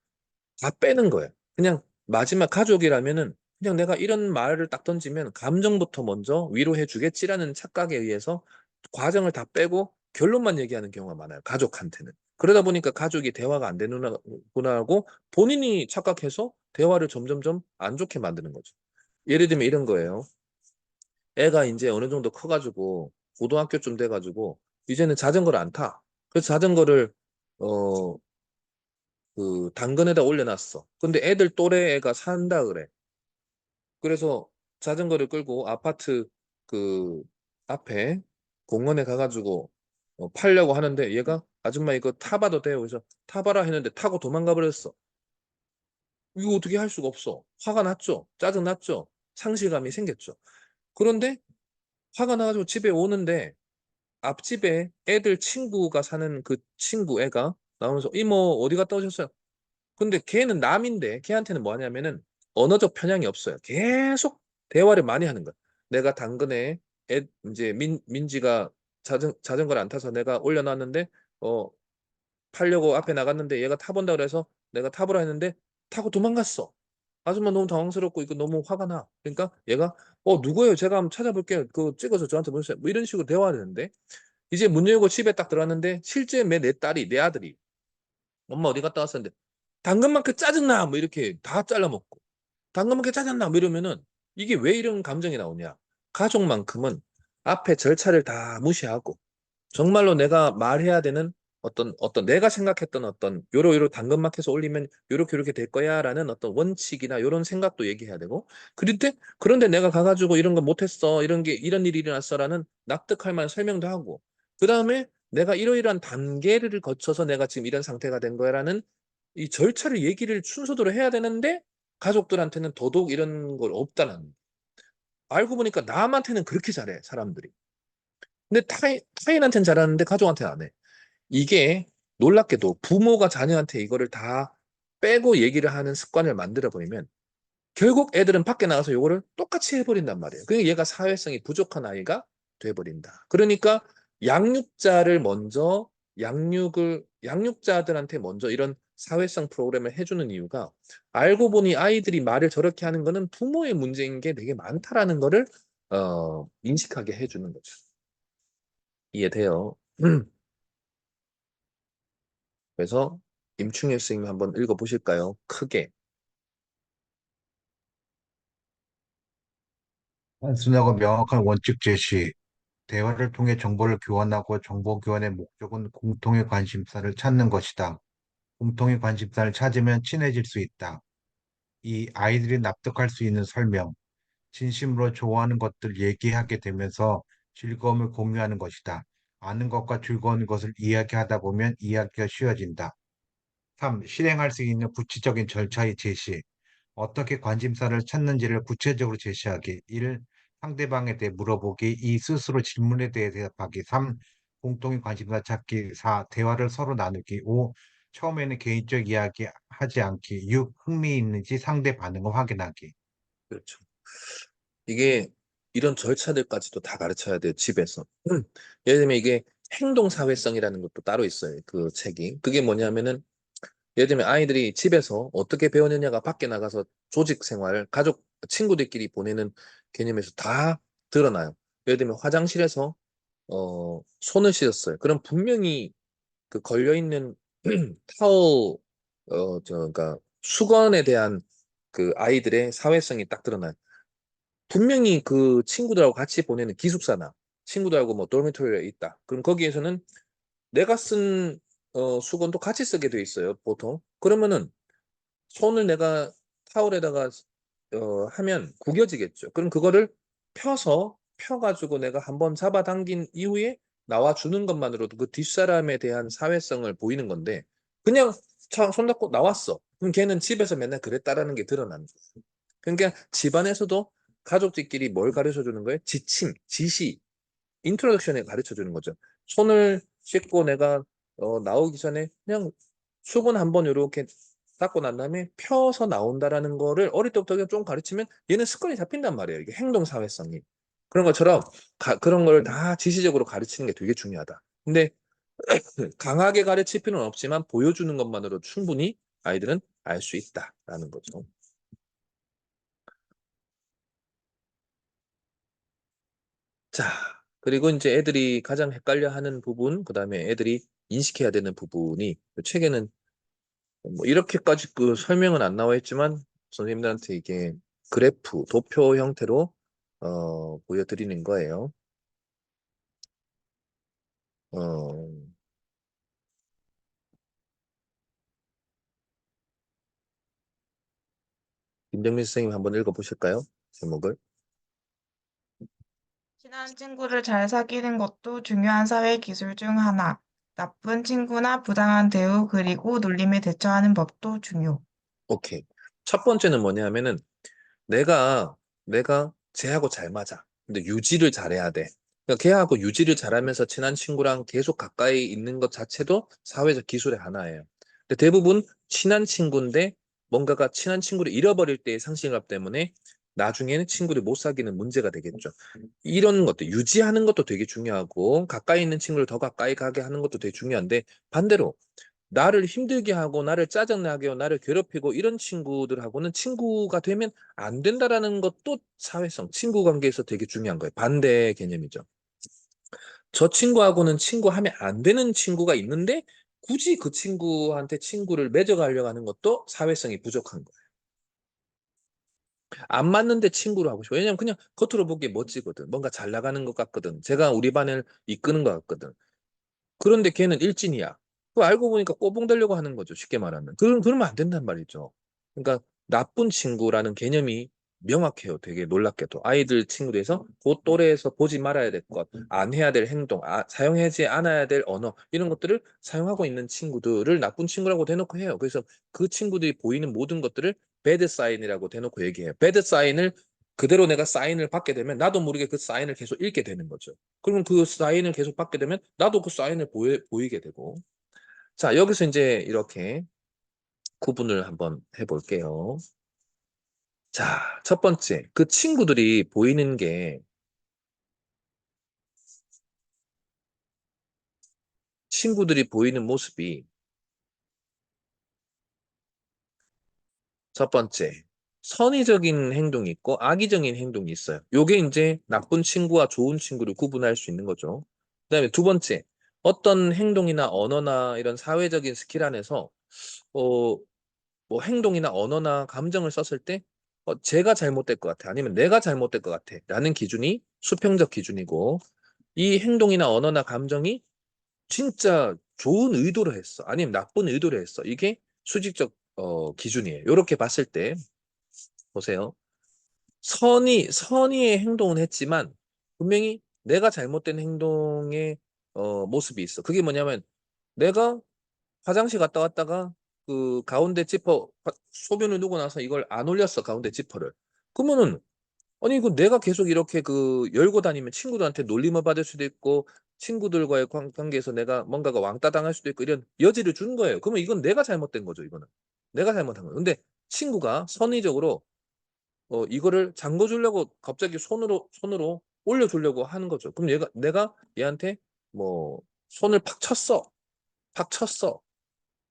다 빼는 거예요. 그냥 마지막 가족이라면은 그냥 내가 이런 말을 딱 던지면 감정부터 먼저 위로해 주겠지라는 착각에 의해서 과정을 다 빼고 결론만 얘기하는 경우가 많아요. 가족한테는. 그러다 보니까 가족이 대화가 안 되는구나 하고 본인이 착각해서 대화를 점점점 안 좋게 만드는 거죠. 예를 들면 이런 거예요. 애가 이제 어느 정도 커가지고 고등학교쯤 돼가지고 이제는 자전거를 안 타. 그래서 자전거를 어 그 당근에다 올려놨어. 근데 애들 또래 애가 산다 그래. 그래서 자전거를 끌고 아파트 그 앞에 공원에 가가지고 팔려고 하는데 얘가 아줌마 이거 타봐도 돼요. 그래서 타봐라 했는데 타고 도망가 버렸어. 이거 어떻게 할 수가 없어. 화가 났죠. 짜증 났죠. 상실감이 생겼죠. 그런데 화가 나가지고 집에 오는데 앞집에 애들 친구가 사는 그 친구 애가 나오면서 이모 어디 갔다 오셨어요? 근데 걔는 남인데 걔한테는 뭐냐면은 언어적 편향이 없어요. 계속 대화를 많이 하는 거야. 내가 당근에 이제 민지가 자전거를 안 타서 내가 올려놨는데 어 팔려고 앞에 나갔는데 얘가 타본다 그래서 내가 타보라 했는데 타고 도망갔어. 아줌마 너무 당황스럽고 이거 너무 화가 나. 그러니까 얘가 누구예요? 제가 한번 찾아볼게요. 그거 찍어서 저한테 보내주세요. 뭐 이런 식으로 대화를 하는데 이제 문 열고 집에 딱 들어갔는데 실제 내 딸이 내 아들이 엄마 어디 갔다 왔었는데 당근마켓 짜증나 뭐 이렇게 다 잘라먹고 당근마켓 짜증나 뭐 이러면은 이게 왜 이런 감정이 나오냐? 가족만큼은 앞에 절차를 다 무시하고 정말로 내가 말해야 되는 어떤 내가 생각했던 어떤 요로 당근마켓에서 올리면 요렇게 될 거야라는 어떤 원칙이나 요런 생각도 얘기해야 되고 그런데 내가 가가지고 이런 거 못했어 이런 일이 일어났어라는 납득할 만한 설명도 하고 그 다음에 내가 이러이러한 단계를 거쳐서 내가 지금 이런 상태가 된 거야라는 이 절차를 얘기를 순서대로 해야 되는데 가족들한테는 더더욱 이런 걸 없다는 알고 보니까 남한테는 그렇게 잘해 사람들이 근데 타인한테는 잘하는데 가족한테는 안 해. 이게 놀랍게도 부모가 자녀한테 이거를 다 빼고 얘기를 하는 습관을 만들어 버리면 결국 애들은 밖에 나가서 이거를 똑같이 해버린단 말이에요. 그러니까 얘가 사회성이 부족한 아이가 돼버린다. 그러니까 양육자를 먼저 양육자들한테 먼저 이런 사회성 프로그램을 해주는 이유가 알고 보니 아이들이 말을 저렇게 하는 거는 부모의 문제인 게 되게 많다라는 거를 인식하게 해주는 거죠. 이해돼요? 그래서 임충일 선생님 한번 읽어보실까요? 크게. 단순하고 명확한 원칙 제시, 대화를 통해 정보를 교환하고 정보 교환의 목적은 공통의 관심사를 찾는 것이다. 공통의 관심사를 찾으면 친해질 수 있다. 이 아이들이 납득할 수 있는 설명, 진심으로 좋아하는 것들 얘기하게 되면서 즐거움을 공유하는 것이다. 아는 것과 즐거운 것을 이야기하다 보면 이야기가 쉬워진다. 3. 실행할 수 있는 구체적인 절차의 제시. 어떻게 관심사를 찾는지를 구체적으로 제시하기. 1. 상대방에 대해 물어보기. 2. 스스로 질문에 대해 대답하기. 3. 공통의 관심사 찾기. 4. 대화를 서로 나누기. 5. 처음에는 개인적 이야기 하지 않기. 6. 흥미 있는지 상대 반응을 확인하기. 그렇죠. 이게 이런 절차들까지도 다 가르쳐야 돼요, 집에서. 예를 들면 이게 행동사회성이라는 것도 따로 있어요, 그 책이. 그게 뭐냐면은, 예를 들면 아이들이 집에서 어떻게 배우느냐가 밖에 나가서 조직 생활, 가족, 친구들끼리 보내는 개념에서 다 드러나요. 예를 들면 화장실에서, 손을 씻었어요. 그럼 분명히 그 걸려있는 타월, 그러니까 수건에 대한 그 아이들의 사회성이 딱 드러나요. 분명히 그 친구들하고 같이 보내는 기숙사나 친구들하고 뭐 dormitory에 있다. 그럼 거기에서는 내가 쓴 수건도 같이 쓰게 돼 있어요, 보통. 그러면은 손을 내가 타월에다가 하면 구겨지겠죠. 그럼 그거를 펴가지고 내가 한번 잡아당긴 이후에 나와주는 것만으로도 그 뒷사람에 대한 사회성을 보이는 건데 그냥 손 닦고 나왔어. 그럼 걔는 집에서 맨날 그랬다라는 게 드러나는 거예요. 그러니까 집안에서도 가족들끼리 뭘 가르쳐 주는 거예요? 지시, 인트로덕션에 가르쳐 주는 거죠. 손을 씻고 내가 나오기 전에 그냥 수건 한번 이렇게 닦고 난 다음에 펴서 나온다라는 거를 어릴 때부터 좀 가르치면 얘는 습관이 잡힌단 말이에요. 이게 행동 사회성이. 그런 것처럼 그런 걸 다 지시적으로 가르치는 게 되게 중요하다. 근데 강하게 가르칠 필요는 없지만 보여주는 것만으로 충분히 아이들은 알 수 있다라는 거죠. 자, 그리고 이제 애들이 가장 헷갈려 하는 부분, 그 다음에 애들이 인식해야 되는 부분이 이 책에는 뭐 이렇게까지 그 설명은 안 나와 있지만 선생님들한테 이게 그래프, 도표 형태로 보여드리는 거예요. 어, 김정민 선생님 한번 읽어보실까요? 제목을. 친한 친구를 잘 사귀는 것도 중요한 사회 기술 중 하나. 나쁜 친구나 부당한 대우 그리고 놀림에 대처하는 법도 중요. 오케이. 첫 번째는 뭐냐면은 내가 쟤하고 잘 맞아. 근데 유지를 잘해야 돼. 그러니까 걔하고 유지를 잘하면서 친한 친구랑 계속 가까이 있는 것 자체도 사회적 기술의 하나예요. 근데 대부분 친한 친구인데 뭔가가 친한 친구를 잃어버릴 때의 상실감 때문에 나중에는 친구를 못 사귀는 문제가 되겠죠. 이런 것들 유지하는 것도 되게 중요하고 가까이 있는 친구를 더 가까이 가게 하는 것도 되게 중요한데 반대로 나를 힘들게 하고 나를 짜증나게 하고 나를 괴롭히고 이런 친구들하고는 친구가 되면 안 된다라는 것도 사회성, 친구 관계에서 되게 중요한 거예요. 반대 개념이죠. 저 친구하고는 친구하면 안 되는 친구가 있는데 굳이 그 친구한테 친구를 맺어가려고 하는 것도 사회성이 부족한 거예요. 안 맞는데 친구로 하고 싶어. 왜냐면 그냥 겉으로 보기에 멋지거든. 뭔가 잘 나가는 것 같거든. 제가 우리 반을 이끄는 것 같거든. 그런데 걔는 일진이야. 그 알고 보니까 꼬봉 되려고 하는 거죠. 쉽게 말하면. 그러면 안 된단 말이죠. 그러니까 나쁜 친구라는 개념이 명확해요. 되게 놀랍게도. 아이들 친구들에서 그 또래에서 보지 말아야 될 것, 안 해야 될 행동, 사용하지 않아야 될 언어, 이런 것들을 사용하고 있는 친구들을 나쁜 친구라고 대놓고 해요. 그래서 그 친구들이 보이는 모든 것들을 배드 사인이라고 대놓고 얘기해요. 배드 사인을 그대로 내가 사인을 받게 되면 나도 모르게 그 사인을 계속 읽게 되는 거죠. 그러면 그 사인을 계속 받게 되면 나도 그 사인을 보이게 되고. 자, 여기서 이제 이렇게 구분을 한번 해볼게요. 자, 첫 번째, 그 친구들이 보이는 게, 친구들이 보이는 모습이, 첫 번째, 선의적인 행동이 있고 악의적인 행동이 있어요. 요게 이제 나쁜 친구와 좋은 친구를 구분할 수 있는 거죠. 그다음에 두 번째, 어떤 행동이나 언어나 이런 사회적인 스킬 안에서, 어, 뭐 행동이나 언어나 감정을 썼을 때 제가 잘못될 것 같아. 아니면 내가 잘못될 것 같아. 라는 기준이 수평적 기준이고 이 행동이나 언어나 감정이 진짜 좋은 의도로 했어. 아니면 나쁜 의도로 했어. 이게 수직적 기준이에요. 이렇게 봤을 때 보세요. 선의의 행동은 했지만 분명히 내가 잘못된 행동의 모습이 있어. 그게 뭐냐면 내가 화장실 갔다 왔다가 그 가운데 지퍼 소변을 누고 나서 이걸 안 올렸어. 가운데 지퍼를. 그러면은 아니 그 내가 계속 이렇게 그 열고 다니면 친구들한테 놀림을 받을 수도 있고 친구들과의 관계에서 내가 뭔가가 왕따 당할 수도 있고 이런 여지를 준 거예요. 그러면 이건 내가 잘못된 거죠. 이거는 내가 잘못한 거예요. 근데 친구가 선의적으로 이거를 잠궈 주려고 갑자기 손으로 올려주려고 하는 거죠. 그럼 내가 얘한테 뭐 손을 팍 쳤어.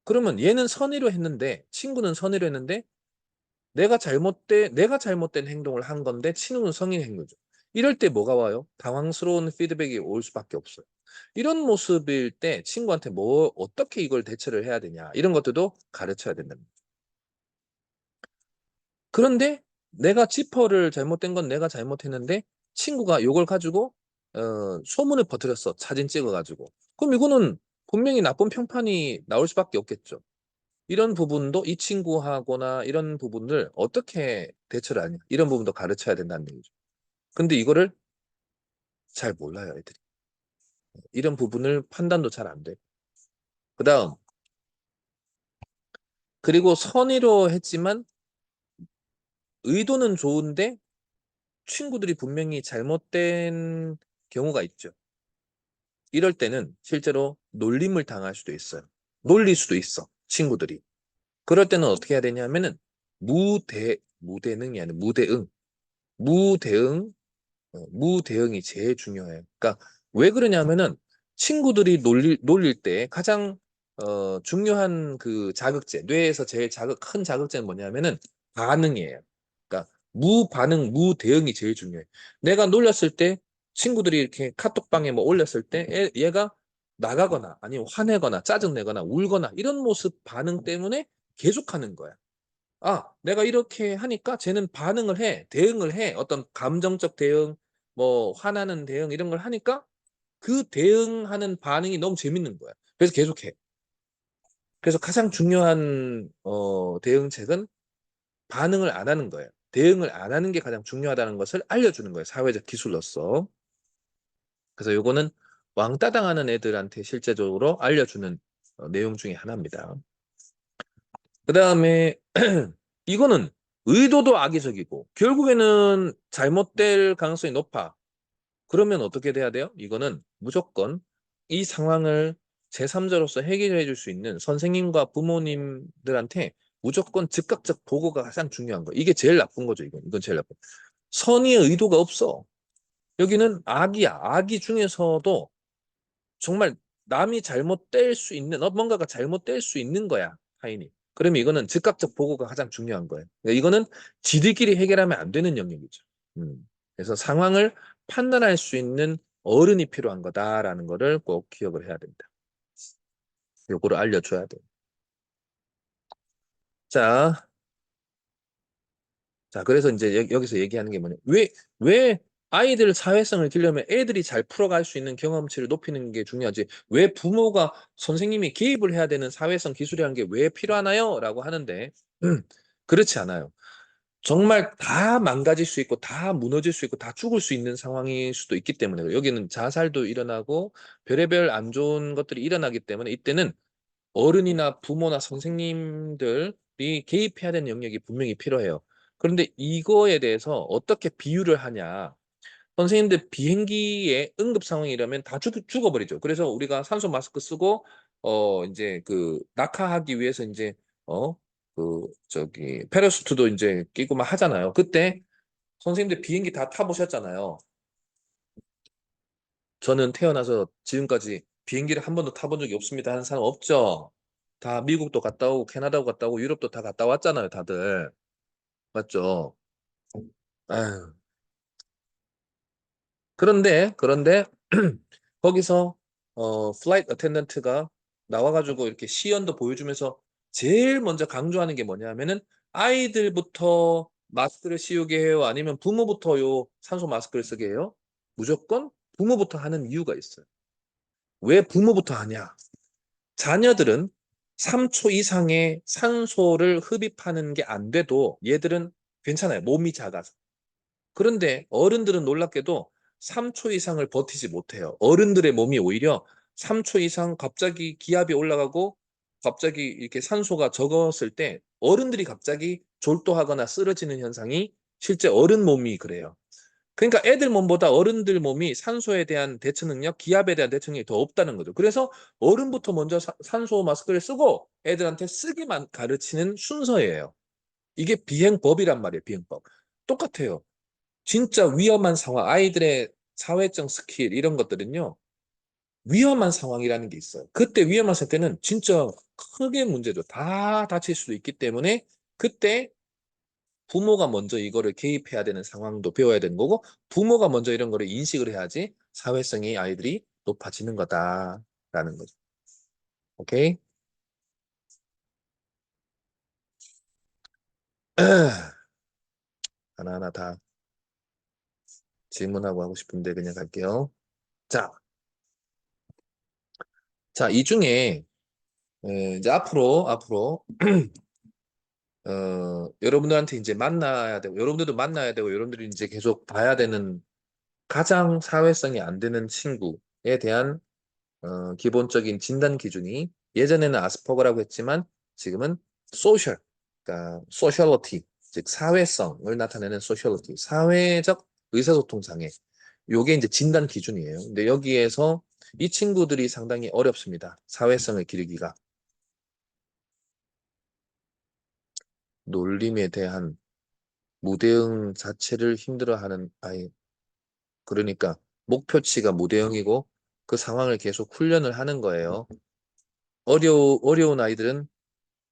그러면 얘는 선의로 했는데 친구는 선의로 했는데 내가 잘못된 행동을 한 건데 친구는 성인인 거죠. 이럴 때 뭐가 와요? 당황스러운 피드백이 올 수밖에 없어요. 이런 모습일 때 친구한테 어떻게 이걸 대처를 해야 되냐 이런 것들도 가르쳐야 된다는 거죠. 그런데 내가 지퍼를 잘못된 건 내가 잘못했는데 친구가 이걸 가지고 소문을 퍼뜨렸어. 사진 찍어가지고. 그럼 이거는 분명히 나쁜 평판이 나올 수밖에 없겠죠. 이런 부분도 이 친구하거나 이런 부분을 어떻게 대처를 하냐. 이런 부분도 가르쳐야 된다는 얘기죠. 근데 이거를 잘 몰라요, 애들이. 이런 부분을 판단도 잘 안 돼. 그 다음, 그리고 선의로 했지만 의도는 좋은데 친구들이 분명히 잘못된 경우가 있죠. 이럴 때는 실제로 놀림을 당할 수도 있어요. 놀릴 수도 있어, 친구들이. 그럴 때는 어떻게 해야 되냐면은 무대능이 아니라 무대응. 무대응 무대응이 제일 중요해요. 그러니까 왜 그러냐면은 친구들이 놀릴 때 가장 중요한 그 자극제, 뇌에서 제일 큰 자극제는 뭐냐면은 반응이에요. 그러니까 무반응, 무대응이 제일 중요해. 내가 놀렸을 때 친구들이 이렇게 카톡방에 뭐 올렸을 때 얘가 나가거나 아니면 화내거나 짜증내거나 울거나 이런 모습 반응 때문에 계속하는 거야. 내가 이렇게 하니까 쟤는 반응을 해, 대응을 해. 어떤 감정적 대응, 뭐 화나는 대응 이런 걸 하니까 그 대응하는 반응이 너무 재밌는 거야. 그래서 계속해. 그래서 가장 중요한 대응책은 반응을 안 하는 거예요. 대응을 안 하는 게 가장 중요하다는 것을 알려주는 거예요. 사회적 기술로서. 그래서 요거는 왕따 당하는 애들한테 실제적으로 알려주는 내용 중에 하나입니다. 그 다음에 이거는 의도도 악의적이고 결국에는 잘못될 가능성이 높아. 그러면 어떻게 돼야 돼요? 이거는 무조건 이 상황을 제3자로서 해결해 줄 수 있는 선생님과 부모님들한테 무조건 즉각적 보고가 가장 중요한 거예요. 이게 제일 나쁜 거죠. 이건 제일 나쁜. 선의의 의도가 없어. 여기는 악이야. 악이 중에서도 정말 남이 잘못될 수 있는, 뭔가가 잘못될 수 있는 거야, 타인이. 그러면 이거는 즉각적 보고가 가장 중요한 거예요. 그러니까 이거는 지들끼리 해결하면 안 되는 영역이죠. 그래서 상황을 판단할 수 있는 어른이 필요한 거다라는 거를 꼭 기억을 해야 된다. 요거를 알려줘야 돼요. 자, 그래서 이제 여기서 얘기하는 게 뭐냐. 왜 아이들 사회성을 기르려면 애들이 잘 풀어갈 수 있는 경험치를 높이는 게 중요하지. 왜 부모가 선생님이 개입을 해야 되는 사회성 기술이라는 게 왜 필요하나요? 라고 하는데, 그렇지 않아요. 정말 다 망가질 수 있고, 다 무너질 수 있고, 다 죽을 수 있는 상황일 수도 있기 때문에, 여기는 자살도 일어나고, 별의별 안 좋은 것들이 일어나기 때문에, 이때는 어른이나 부모나 선생님들이 개입해야 되는 영역이 분명히 필요해요. 그런데 이거에 대해서 어떻게 비유를 하냐. 선생님들 비행기에 응급 상황이라면 다 죽어버리죠. 그래서 우리가 산소 마스크 쓰고, 이제 그 낙하하기 위해서 이제, 패러슈트도 이제 끼고 막 하잖아요. 그때 선생님들 비행기 다 타보셨잖아요. 저는 태어나서 지금까지 비행기를 한 번도 타본 적이 없습니다 하는 사람 없죠? 다 미국도 갔다 오고 캐나다도 갔다 오고 유럽도 다 갔다 왔잖아요, 다들. 맞죠? 아유. 그런데 거기서 플라이트 어텐던트가 나와가지고 이렇게 시연도 보여주면서 제일 먼저 강조하는 게 뭐냐면은 아이들부터 마스크를 씌우게 해요? 아니면 부모부터요 산소 마스크를 쓰게 해요? 무조건 부모부터 하는 이유가 있어요. 왜 부모부터 하냐? 자녀들은 3초 이상의 산소를 흡입하는 게 안 돼도 얘들은 괜찮아요. 몸이 작아서. 그런데 어른들은 놀랍게도 3초 이상을 버티지 못해요. 어른들의 몸이 오히려 3초 이상 갑자기 기압이 올라가고 갑자기 이렇게 산소가 적었을 때 어른들이 갑자기 졸도하거나 쓰러지는 현상이 실제 어른 몸이 그래요. 그러니까 애들 몸보다 어른들 몸이 산소에 대한 대처 능력, 기압에 대한 대처 능력이 더 없다는 거죠. 그래서 어른부터 먼저 산소 마스크를 쓰고 애들한테 쓰기만 가르치는 순서예요. 이게 비행법이란 말이에요, 비행법. 똑같아요. 진짜 위험한 상황, 아이들의 사회적 스킬 이런 것들은요. 위험한 상황이라는 게 있어요. 그때 위험했을 때는 진짜 크게 문제죠. 다 다칠 수도 있기 때문에 그때 부모가 먼저 이거를 개입해야 되는 상황도 배워야 되는 거고 부모가 먼저 이런 거를 인식을 해야지 사회성이 아이들이 높아지는 거다라는 거죠. 오케이? 하나하나 다 질문하고 하고 싶은데 그냥 갈게요. 자, 이 중에 이제 앞으로 여러분들한테 이제 만나야 되고 여러분들도 만나야 되고 여러분들이 이제 계속 봐야 되는 가장 사회성이 안 되는 친구에 대한 기본적인 진단 기준이 예전에는 아스퍼거라고 했지만 지금은 소셜, 그러니까 소셜리티, 즉 사회성을 나타내는 소셜리티, 사회적 의사소통 장애. 요게 이제 진단 기준이에요. 근데 여기에서 이 친구들이 상당히 어렵습니다. 사회성을 기르기가. 놀림에 대한 무대응 자체를 힘들어하는 아이. 그러니까 목표치가 무대응이고 그 상황을 계속 훈련을 하는 거예요. 어려운 아이들은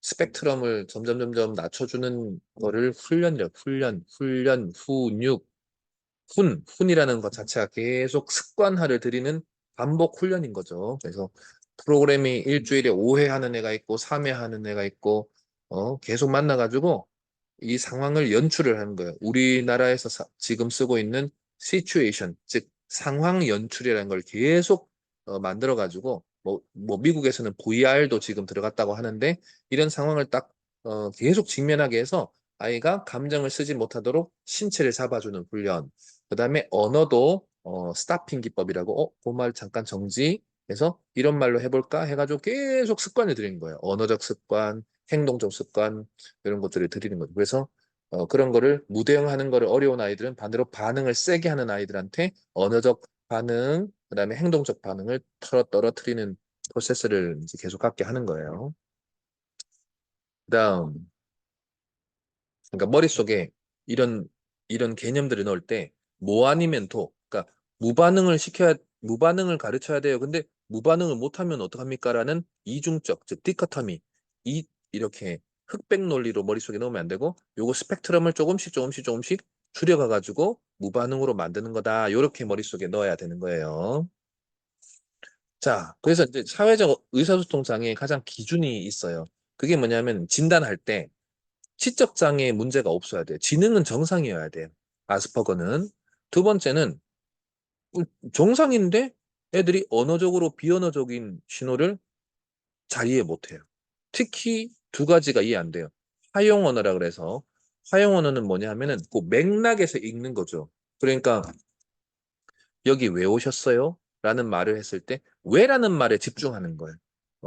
스펙트럼을 점점 낮춰주는 거를 훈련이래요. 훈이라는 것 자체가 계속 습관화를 들이는 반복 훈련인 거죠. 그래서 프로그램이 일주일에 5회 하는 애가 있고 3회 하는 애가 있고 계속 만나가지고 이 상황을 연출을 하는 거예요. 우리나라에서 지금 쓰고 있는 시츄에이션, 즉 상황 연출이라는 걸 계속 만들어가지고 뭐 미국에서는 VR도 지금 들어갔다고 하는데 이런 상황을 딱 계속 직면하게 해서 아이가 감정을 쓰지 못하도록 신체를 잡아주는 훈련. 그 다음에 언어도 스타핑 기법이라고 그 말 잠깐 정지해서 이런 말로 해볼까 해가지고 계속 습관을 들이는 거예요. 언어적 습관, 행동적 습관 이런 것들을 들이는 거죠. 그래서 그런 거를 무대응하는 거를 어려운 아이들은 반대로 반응을 세게 하는 아이들한테 언어적 반응, 그다음에 행동적 반응을 떨어뜨리는 프로세스를 이제 계속 갖게 하는 거예요. 그다음, 그러니까 머릿속에 이런 개념들을 넣을 때 뭐 아니면 도, 그러니까 무반응을 가르쳐야 돼요. 근데 무반응을 못하면 어떡합니까? 라는 이중적, 즉 디커터미, 이렇게 흑백 논리로 머릿속에 넣으면 안 되고 요거 스펙트럼을 조금씩 줄여가가지고 무반응으로 만드는 거다. 요렇게 머릿속에 넣어야 되는 거예요. 자, 그래서 이제 사회적 의사소통 장애의 가장 기준이 있어요. 그게 뭐냐면 진단할 때 시적 장애에 문제가 없어야 돼요. 지능은 정상이어야 돼요. 아스퍼거는. 두 번째는 정상인데 애들이 언어적으로 비언어적인 신호를 잘 이해 못해요. 특히 두 가지가 이해 안 돼요. 화용 언어라 그래서 화용 언어는 뭐냐 하면은 그 맥락에서 읽는 거죠. 그러니까 여기 왜 오셨어요? 라는 말을 했을 때 왜라는 말에 집중하는 거예요.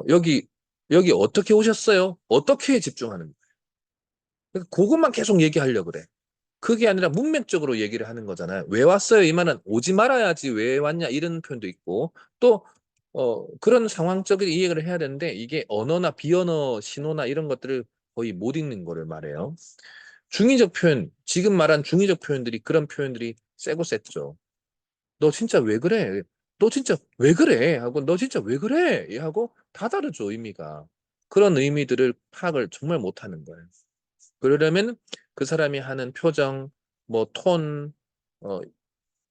여기 어떻게 오셨어요? 어떻게 집중하는 거예요. 그러니까 그것만 계속 얘기하려고 그래. 그게 아니라 문맥적으로 얘기를 하는 거잖아요. 왜 왔어요? 이 말은 오지 말아야지 왜 왔냐 이런 표현도 있고 또 그런 상황적인 이해를 해야 되는데 이게 언어나 비언어 신호나 이런 것들을 거의 못 읽는 거를 말해요. 중의적 표현, 지금 말한 중의적 표현들이 그런 표현들이 세고 셌죠. 너 진짜 왜 그래? 너 진짜 왜 그래? 하고 너 진짜 왜 그래? 하고 다 다르죠, 의미가. 그런 의미들을 파악을 정말 못하는 거예요. 그러려면 그 사람이 하는 표정, 뭐 톤, 어,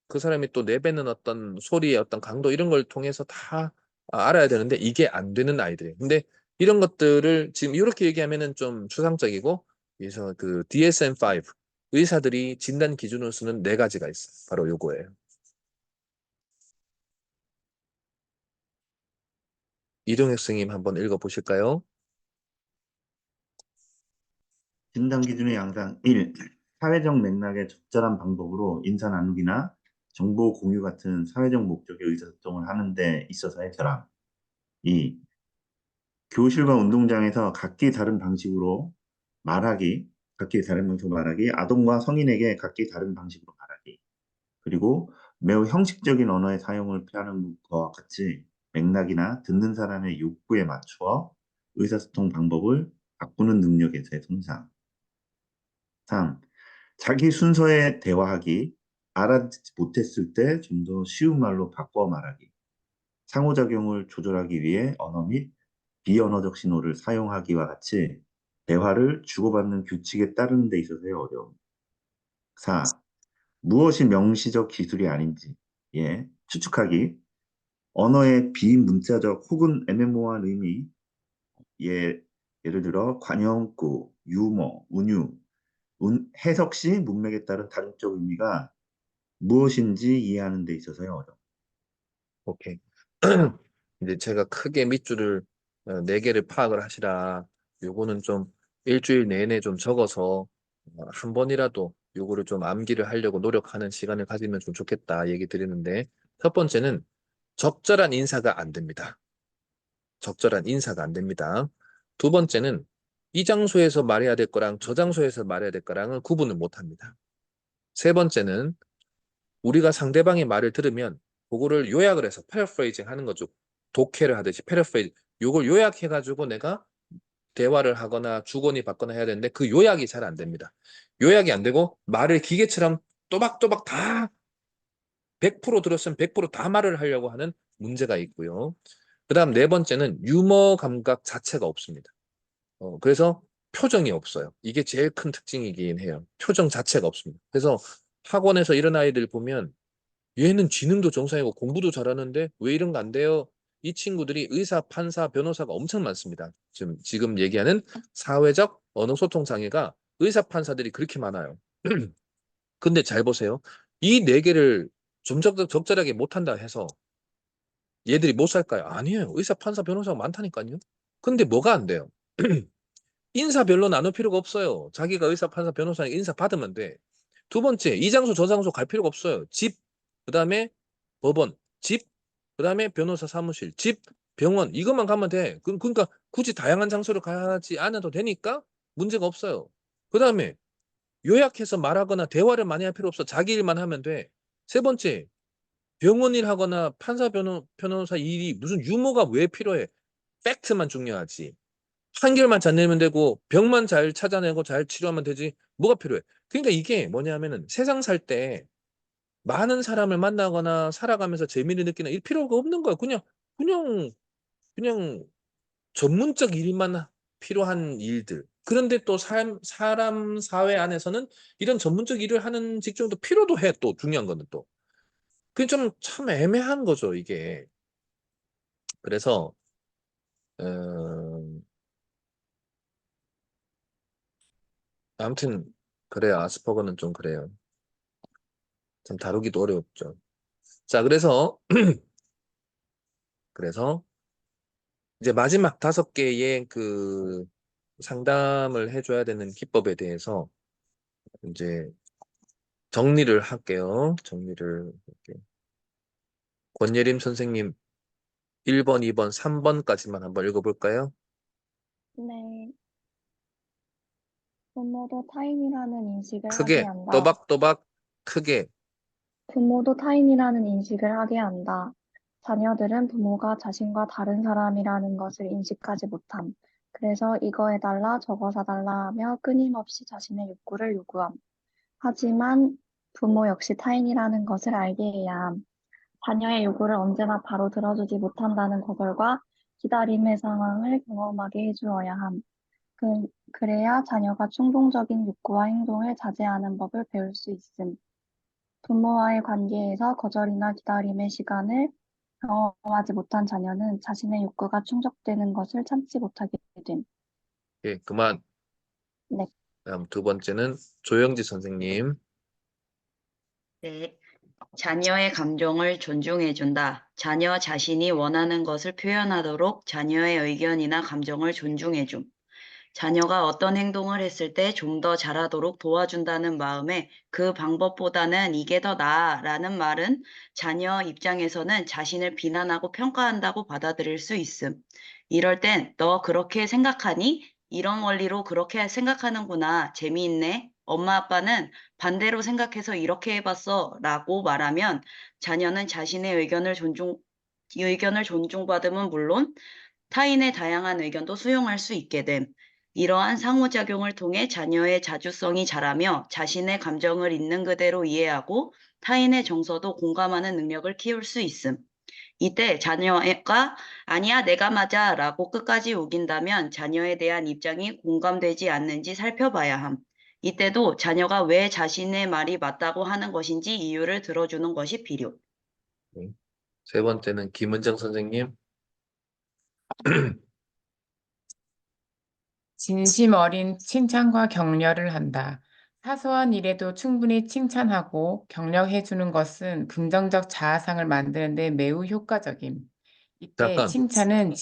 그 사람이 또 내뱉는 어떤 소리의 어떤 강도 이런 걸 통해서 다 알아야 되는데 이게 안 되는 아이들이에요. 근데 이런 것들을 지금 이렇게 얘기하면은 좀 추상적이고 그래서 그 DSM-5 의사들이 진단 기준으로 쓰는 네 가지가 있어요. 바로 요거예요. 이동혁 선생님 한번 읽어보실까요? 진단 기준의 양상 1. 사회적 맥락의 적절한 방법으로 인사 나누기나 정보 공유 같은 사회적 목적의 의사소통을 하는 데 있어서의 결함. 2. 교실과 운동장에서 각기 다른 방식으로 말하기, 아동과 성인에게 각기 다른 방식으로 말하기. 그리고 매우 형식적인 언어의 사용을 피하는 것과 같이 맥락이나 듣는 사람의 욕구에 맞추어 의사소통 방법을 바꾸는 능력에서의 손상. 3. 자기 순서에 대화하기, 알아듣지 못했을 때 좀 더 쉬운 말로 바꿔 말하기, 상호작용을 조절하기 위해 언어 및 비언어적 신호를 사용하기와 같이 대화를 주고받는 규칙에 따르는 데 있어서의 어려움. 4. 무엇이 명시적 기술이 아닌지, 추측하기, 언어의 비문자적 혹은 애매모호한 의미, 예를 들어 관용구, 유머, 운유, 해석 시 문맥에 따른 다른적 의미가 무엇인지 이해하는 데 있어서의 어려움. 오케이. 이제 제가 크게 밑줄을 네 개를 파악을 하시라. 요거는 좀 일주일 내내 좀 적어서 한 번이라도 요거를 좀 암기를 하려고 노력하는 시간을 가지면 좀 좋겠다 얘기 드리는데 첫 번째는 적절한 인사가 안 됩니다. 적절한 인사가 안 됩니다. 두 번째는 이 장소에서 말해야 될 거랑 저 장소에서 말해야 될 거랑은 구분을 못 합니다. 세 번째는 우리가 상대방의 말을 들으면 그거를 요약을 해서 패러프레이징 하는 거죠. 독해를 하듯이 패러프레이징. 요걸 요약해가지고 내가 대화를 하거나 주거니 받거나 해야 되는데 그 요약이 잘 안 됩니다. 요약이 안 되고 말을 기계처럼 또박또박 다 100% 들었으면 100%다 말을 하려고 하는 문제가 있고요. 그 다음 네 번째는 유머 감각 자체가 없습니다. 그래서 표정이 없어요. 이게 제일 큰 특징이긴 해요. 표정 자체가 없습니다. 그래서 학원에서 이런 아이들 보면 얘는 지능도 정상이고 공부도 잘하는데 왜 이런 거 안 돼요? 이 친구들이 의사, 판사, 변호사가 엄청 많습니다. 지금 얘기하는 사회적 언어 소통 장애가 의사, 판사들이 그렇게 많아요. 근데 잘 보세요. 이 네 개를 좀 적절하게 못한다 해서 얘들이 못 살까요? 아니에요. 의사, 판사, 변호사가 많다니까요. 근데 뭐가 안 돼요? 인사 별로 나눌 필요가 없어요. 자기가 의사, 판사, 변호사에게 인사 받으면 돼. 두 번째, 이 장소, 저 장소 갈 필요가 없어요. 집, 그 다음에 법원, 집, 그 다음에 변호사 사무실, 집, 병원, 이것만 가면 돼. 그러니까 굳이 다양한 장소를 가지 않아도 되니까 문제가 없어요. 그 다음에 요약해서 말하거나 대화를 많이 할 필요 없어. 자기 일만 하면 돼. 세 번째, 병원 일 하거나 판사, 변호사 일이 무슨 유머가 왜 필요해? 팩트만 중요하지. 판결만 잘 내면 되고 병만 잘 찾아내고 잘 치료하면 되지 뭐가 필요해. 그러니까 이게 뭐냐면은 세상 살 때 많은 사람을 만나거나 살아가면서 재미를 느끼는 일 필요가 없는 거예요. 그냥 그냥 그냥 전문적 일만 필요한 일들. 그런데 또 사람 사회 안에서는 이런 전문적 일을 하는 직종도 필요도 해. 또 중요한 거는 또. 그게 좀 참 애매한 거죠, 이게. 그래서 음, 아무튼 그래요. 아스퍼거는 좀 그래요. 참 다루기도 어렵죠. 자, 그래서 이제 마지막 5개의 그 상담을 해줘야 되는 기법에 대해서 이제 정리를 할게요. 정리를 할게요. 권예림 선생님 1번, 2번, 3번까지만 한번 읽어볼까요? 네, 부모도 타인이라는 인식을 하게 크게, 한다. 또박또박 크게. 부모도 타인이라는 인식을 하게 한다. 자녀들은 부모가 자신과 다른 사람이라는 것을 인식하지 못함. 그래서 이거 해달라, 저거 사달라 하며 끊임없이 자신의 욕구를 요구함. 하지만 부모 역시 타인이라는 것을 알게 해야 함. 자녀의 요구를 언제나 바로 들어주지 못한다는 거절과 기다림의 상황을 경험하게 해주어야 함. 그래야 자녀가 충동적인 욕구와 행동을 자제하는 법을 배울 수 있음. 부모와의 관계에서 거절이나 기다림의 시간을 경험하지 못한 자녀는 자신의 욕구가 충족되는 것을 참지 못하게 됨. 예, 그만. 네. 다음 2번째는 조영지 선생님. 네. 자녀의 감정을 존중해준다. 자녀 자신이 원하는 것을 표현하도록 자녀의 의견이나 감정을 존중해줌. 자녀가 어떤 행동을 했을 때 좀 더 잘하도록 도와준다는 마음에 그 방법보다는 이게 더 나아라는 말은 자녀 입장에서는 자신을 비난하고 평가한다고 받아들일 수 있음. 이럴 땐 너 그렇게 생각하니? 이런 원리로 그렇게 생각하는구나. 재미있네. 엄마 아빠는 반대로 생각해서 이렇게 해봤어. 라고 말하면 자녀는 자신의 의견을 존중받음은 물론 타인의 다양한 의견도 수용할 수 있게 됨. 이러한 상호작용을 통해 자녀의 자주성이 자라며 자신의 감정을 있는 그대로 이해하고 타인의 정서도 공감하는 능력을 키울 수 있음. 이때 자녀가 아니야, 내가 맞아 라고 끝까지 우긴다면 자녀에 대한 입장이 공감되지 않는지 살펴봐야 함. 이때도 자녀가 왜 자신의 말이 맞다고 하는 것인지 이유를 들어주는 것이 필요. 네. 3번째는 김은정 선생님. 진심 어린 칭찬과 격려를 한다. 사소한 일에도 충분히 칭찬하고 격려해주는 것은 긍정적 자아상을 만드는 데 매우 효과적임. 이때 잠깐, 칭찬은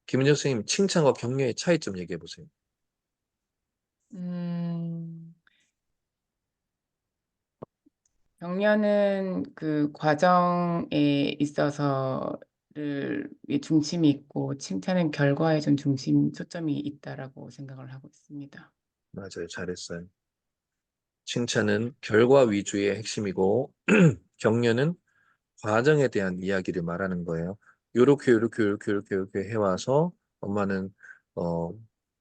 김은정 선생님 칭찬과 격려의 차이점 얘기해 보세요. 음, 격려는 그 과정에 있어서를 중심이 있고 칭찬은 결과에 좀 초점이 있다라고 생각을 하고 있습니다. 맞아요. 잘했어요. 칭찬은 결과 위주의 핵심이고 격려는 과정에 대한 이야기를 말하는 거예요. 요렇게 해와서 엄마는 어,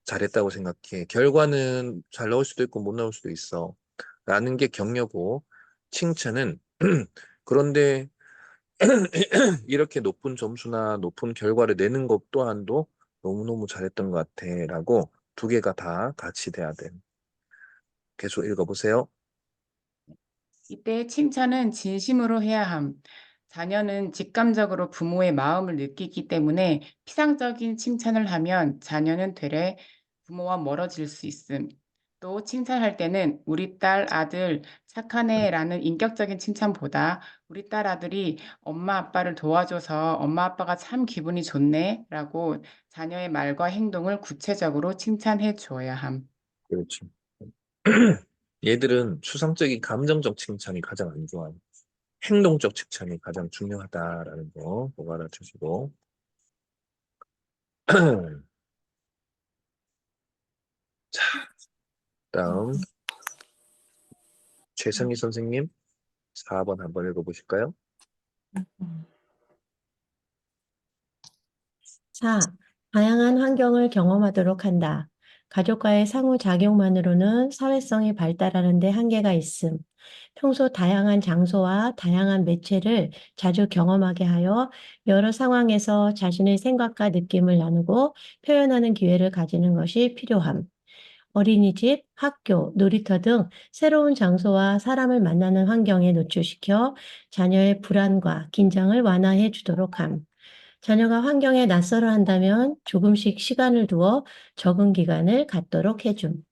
잘했다고 생각해. 결과는 잘 나올 수도 있고 못 나올 수도 있어. 라는 게 격려고 칭찬은 그런데 이렇게 높은 점수나 높은 결과를 내는 것 또한도 너무너무 잘했던 것 같아. 라고 2개가 다 같이 돼야 돼. 계속 읽어보세요. 이때 칭찬은 진심으로 해야 함. 자녀는 직감적으로 부모의 마음을 느끼기 때문에 피상적인 칭찬을 하면 자녀는 되레 부모와 멀어질 수 있음. 또 칭찬할 때는 우리 딸, 아들 착하네라는 인격적인 칭찬보다 우리 딸, 아들이 엄마, 아빠를 도와줘서 엄마, 아빠가 참 기분이 좋네라고 자녀의 말과 행동을 구체적으로 칭찬해 주어야 함. 그렇죠. 얘들은 추상적인 감정적 칭찬이 가장 안 좋아요. 행동적 칭찬이 가장 중요하다라는 거 꼭 알아주시고. 자, 다음 최성희 선생님 4번 한번 읽어보실까요? 4. 다양한 환경을 경험하도록 한다. 가족과의 상호작용만으로는 사회성이 발달하는 데 한계가 있음. 평소 다양한 장소와 다양한 매체를 자주 경험하게 하여 여러 상황에서 자신의 생각과 느낌을 나누고 표현하는 기회를 가지는 것이 필요함. 어린이집, 학교, 놀이터 등 새로운 장소와 사람을 만나는 환경에 노출시켜 자녀의 불안과 긴장을 완화해 주도록 함. 자녀가 환경에 낯설어 한다면 조금씩 시간을 두어 적응 기간을 갖도록 해줌.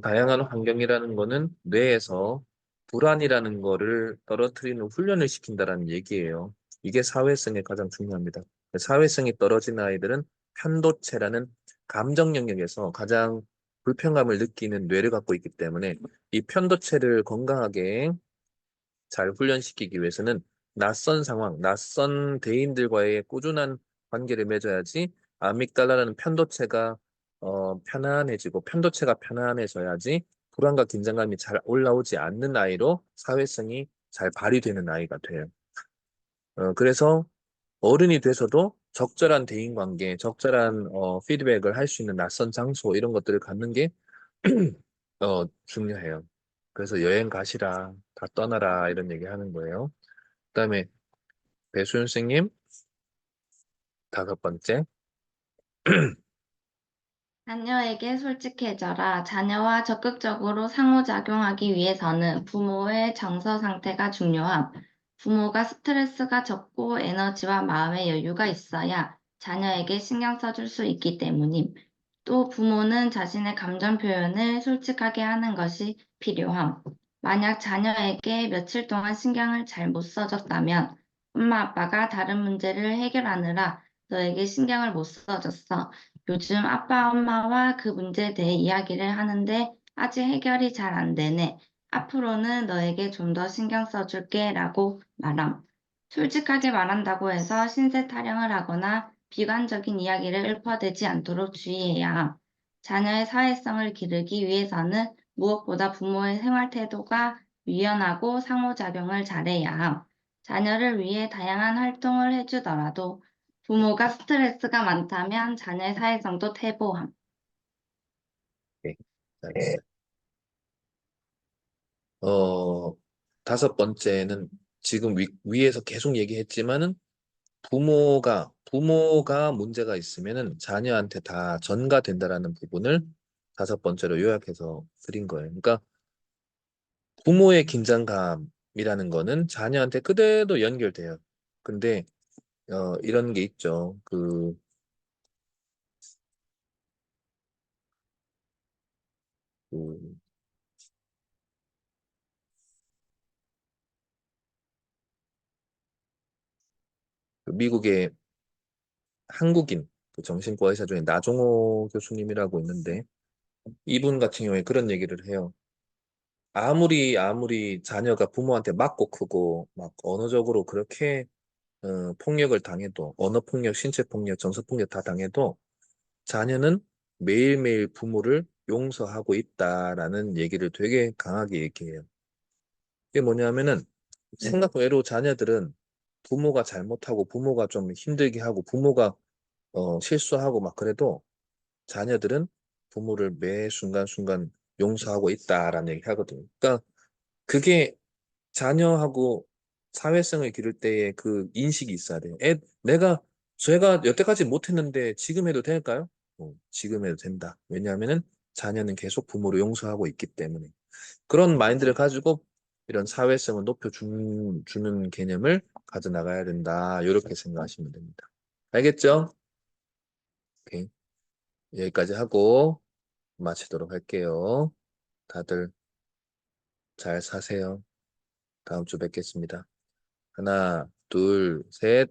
다양한 환경이라는 거는 뇌에서 불안이라는 거를 떨어뜨리는 훈련을 시킨다라는 얘기예요. 이게 사회성에 가장 중요합니다. 사회성이 떨어진 아이들은 편도체라는 감정 영역에서 가장 불편감을 느끼는 뇌를 갖고 있기 때문에 이 편도체를 건강하게 잘 훈련시키기 위해서는 낯선 상황, 낯선 대인들과의 꾸준한 관계를 맺어야지 아믹달라라는 편도체가 편안해지고 편도체가 편안해져야지 불안과 긴장감이 잘 올라오지 않는 아이로 사회성이 잘 발휘되는 아이가 돼요. 그래서 어른이 돼서도 적절한 대인관계, 적절한 피드백을 할 수 있는 낯선 장소 이런 것들을 갖는 게 중요해요. 그래서 여행 가시라, 다 떠나라 이런 얘기 하는 거예요. 그다음에 배수연 선생님 5번째. 자녀에게 솔직해져라. 자녀와 적극적으로 상호작용하기 위해서는 부모의 정서 상태가 중요함. 부모가 스트레스가 적고 에너지와 마음의 여유가 있어야 자녀에게 신경 써줄 수 있기 때문임. 또 부모는 자신의 감정 표현을 솔직하게 하는 것이 필요함. 만약 자녀에게 며칠 동안 신경을 잘 못 써줬다면 엄마 아빠가 다른 문제를 해결하느라 너에게 신경을 못 써줬어. 요즘 아빠, 엄마와 그 문제에 대해 이야기를 하는데 아직 해결이 잘 안 되네. 앞으로는 너에게 좀 더 신경 써줄게 라고 말함. 솔직하게 말한다고 해서 신세 타령을 하거나 비관적인 이야기를 읊어대지 않도록 주의해야 함. 자녀의 사회성을 기르기 위해서는 무엇보다 부모의 생활 태도가 유연하고 상호작용을 잘해야 함. 자녀를 위해 다양한 활동을 해주더라도 부모가 스트레스가 많다면 자녀의 사회성도 퇴보함. 네, 잘했어요. 5번째는 지금 위에서 계속 얘기했지만은 부모가 문제가 있으면은 자녀한테 다 전가된다라는 부분을 5번째로 요약해서 드린 거예요. 그러니까 부모의 긴장감이라는 거는 자녀한테 그대로 연결돼요. 근데 이런 게 있죠. 그 미국의 한국인 그 정신과 의사 중에 나종호 교수님이라고 있는데 이분 같은 경우에 그런 얘기를 해요. 아무리 자녀가 부모한테 맞고 크고 막 언어적으로 그렇게 폭력을 당해도 언어폭력, 신체폭력, 정서폭력 다 당해도 자녀는 매일매일 부모를 용서하고 있다라는 얘기를 되게 강하게 얘기해요. 이게 뭐냐면은 생각외로 자녀들은 부모가 잘못하고 부모가 좀 힘들게 하고 부모가 실수하고 막 그래도 자녀들은 부모를 매 순간순간 용서하고 있다라는 얘기 하거든요. 그러니까 그게 자녀하고 사회성을 기를 때의 그 인식이 있어야 돼요. 제가 여태까지 못했는데 지금 해도 될까요? 지금 해도 된다. 왜냐하면은 자녀는 계속 부모를 용서하고 있기 때문에. 그런 마인드를 가지고 이런 사회성을 높여주는 개념을 가져나가야 된다. 이렇게 생각하시면 됩니다. 알겠죠? 오케이. 여기까지 하고 마치도록 할게요. 다들 잘 사세요. 다음 주 뵙겠습니다. 하나, 둘, 셋.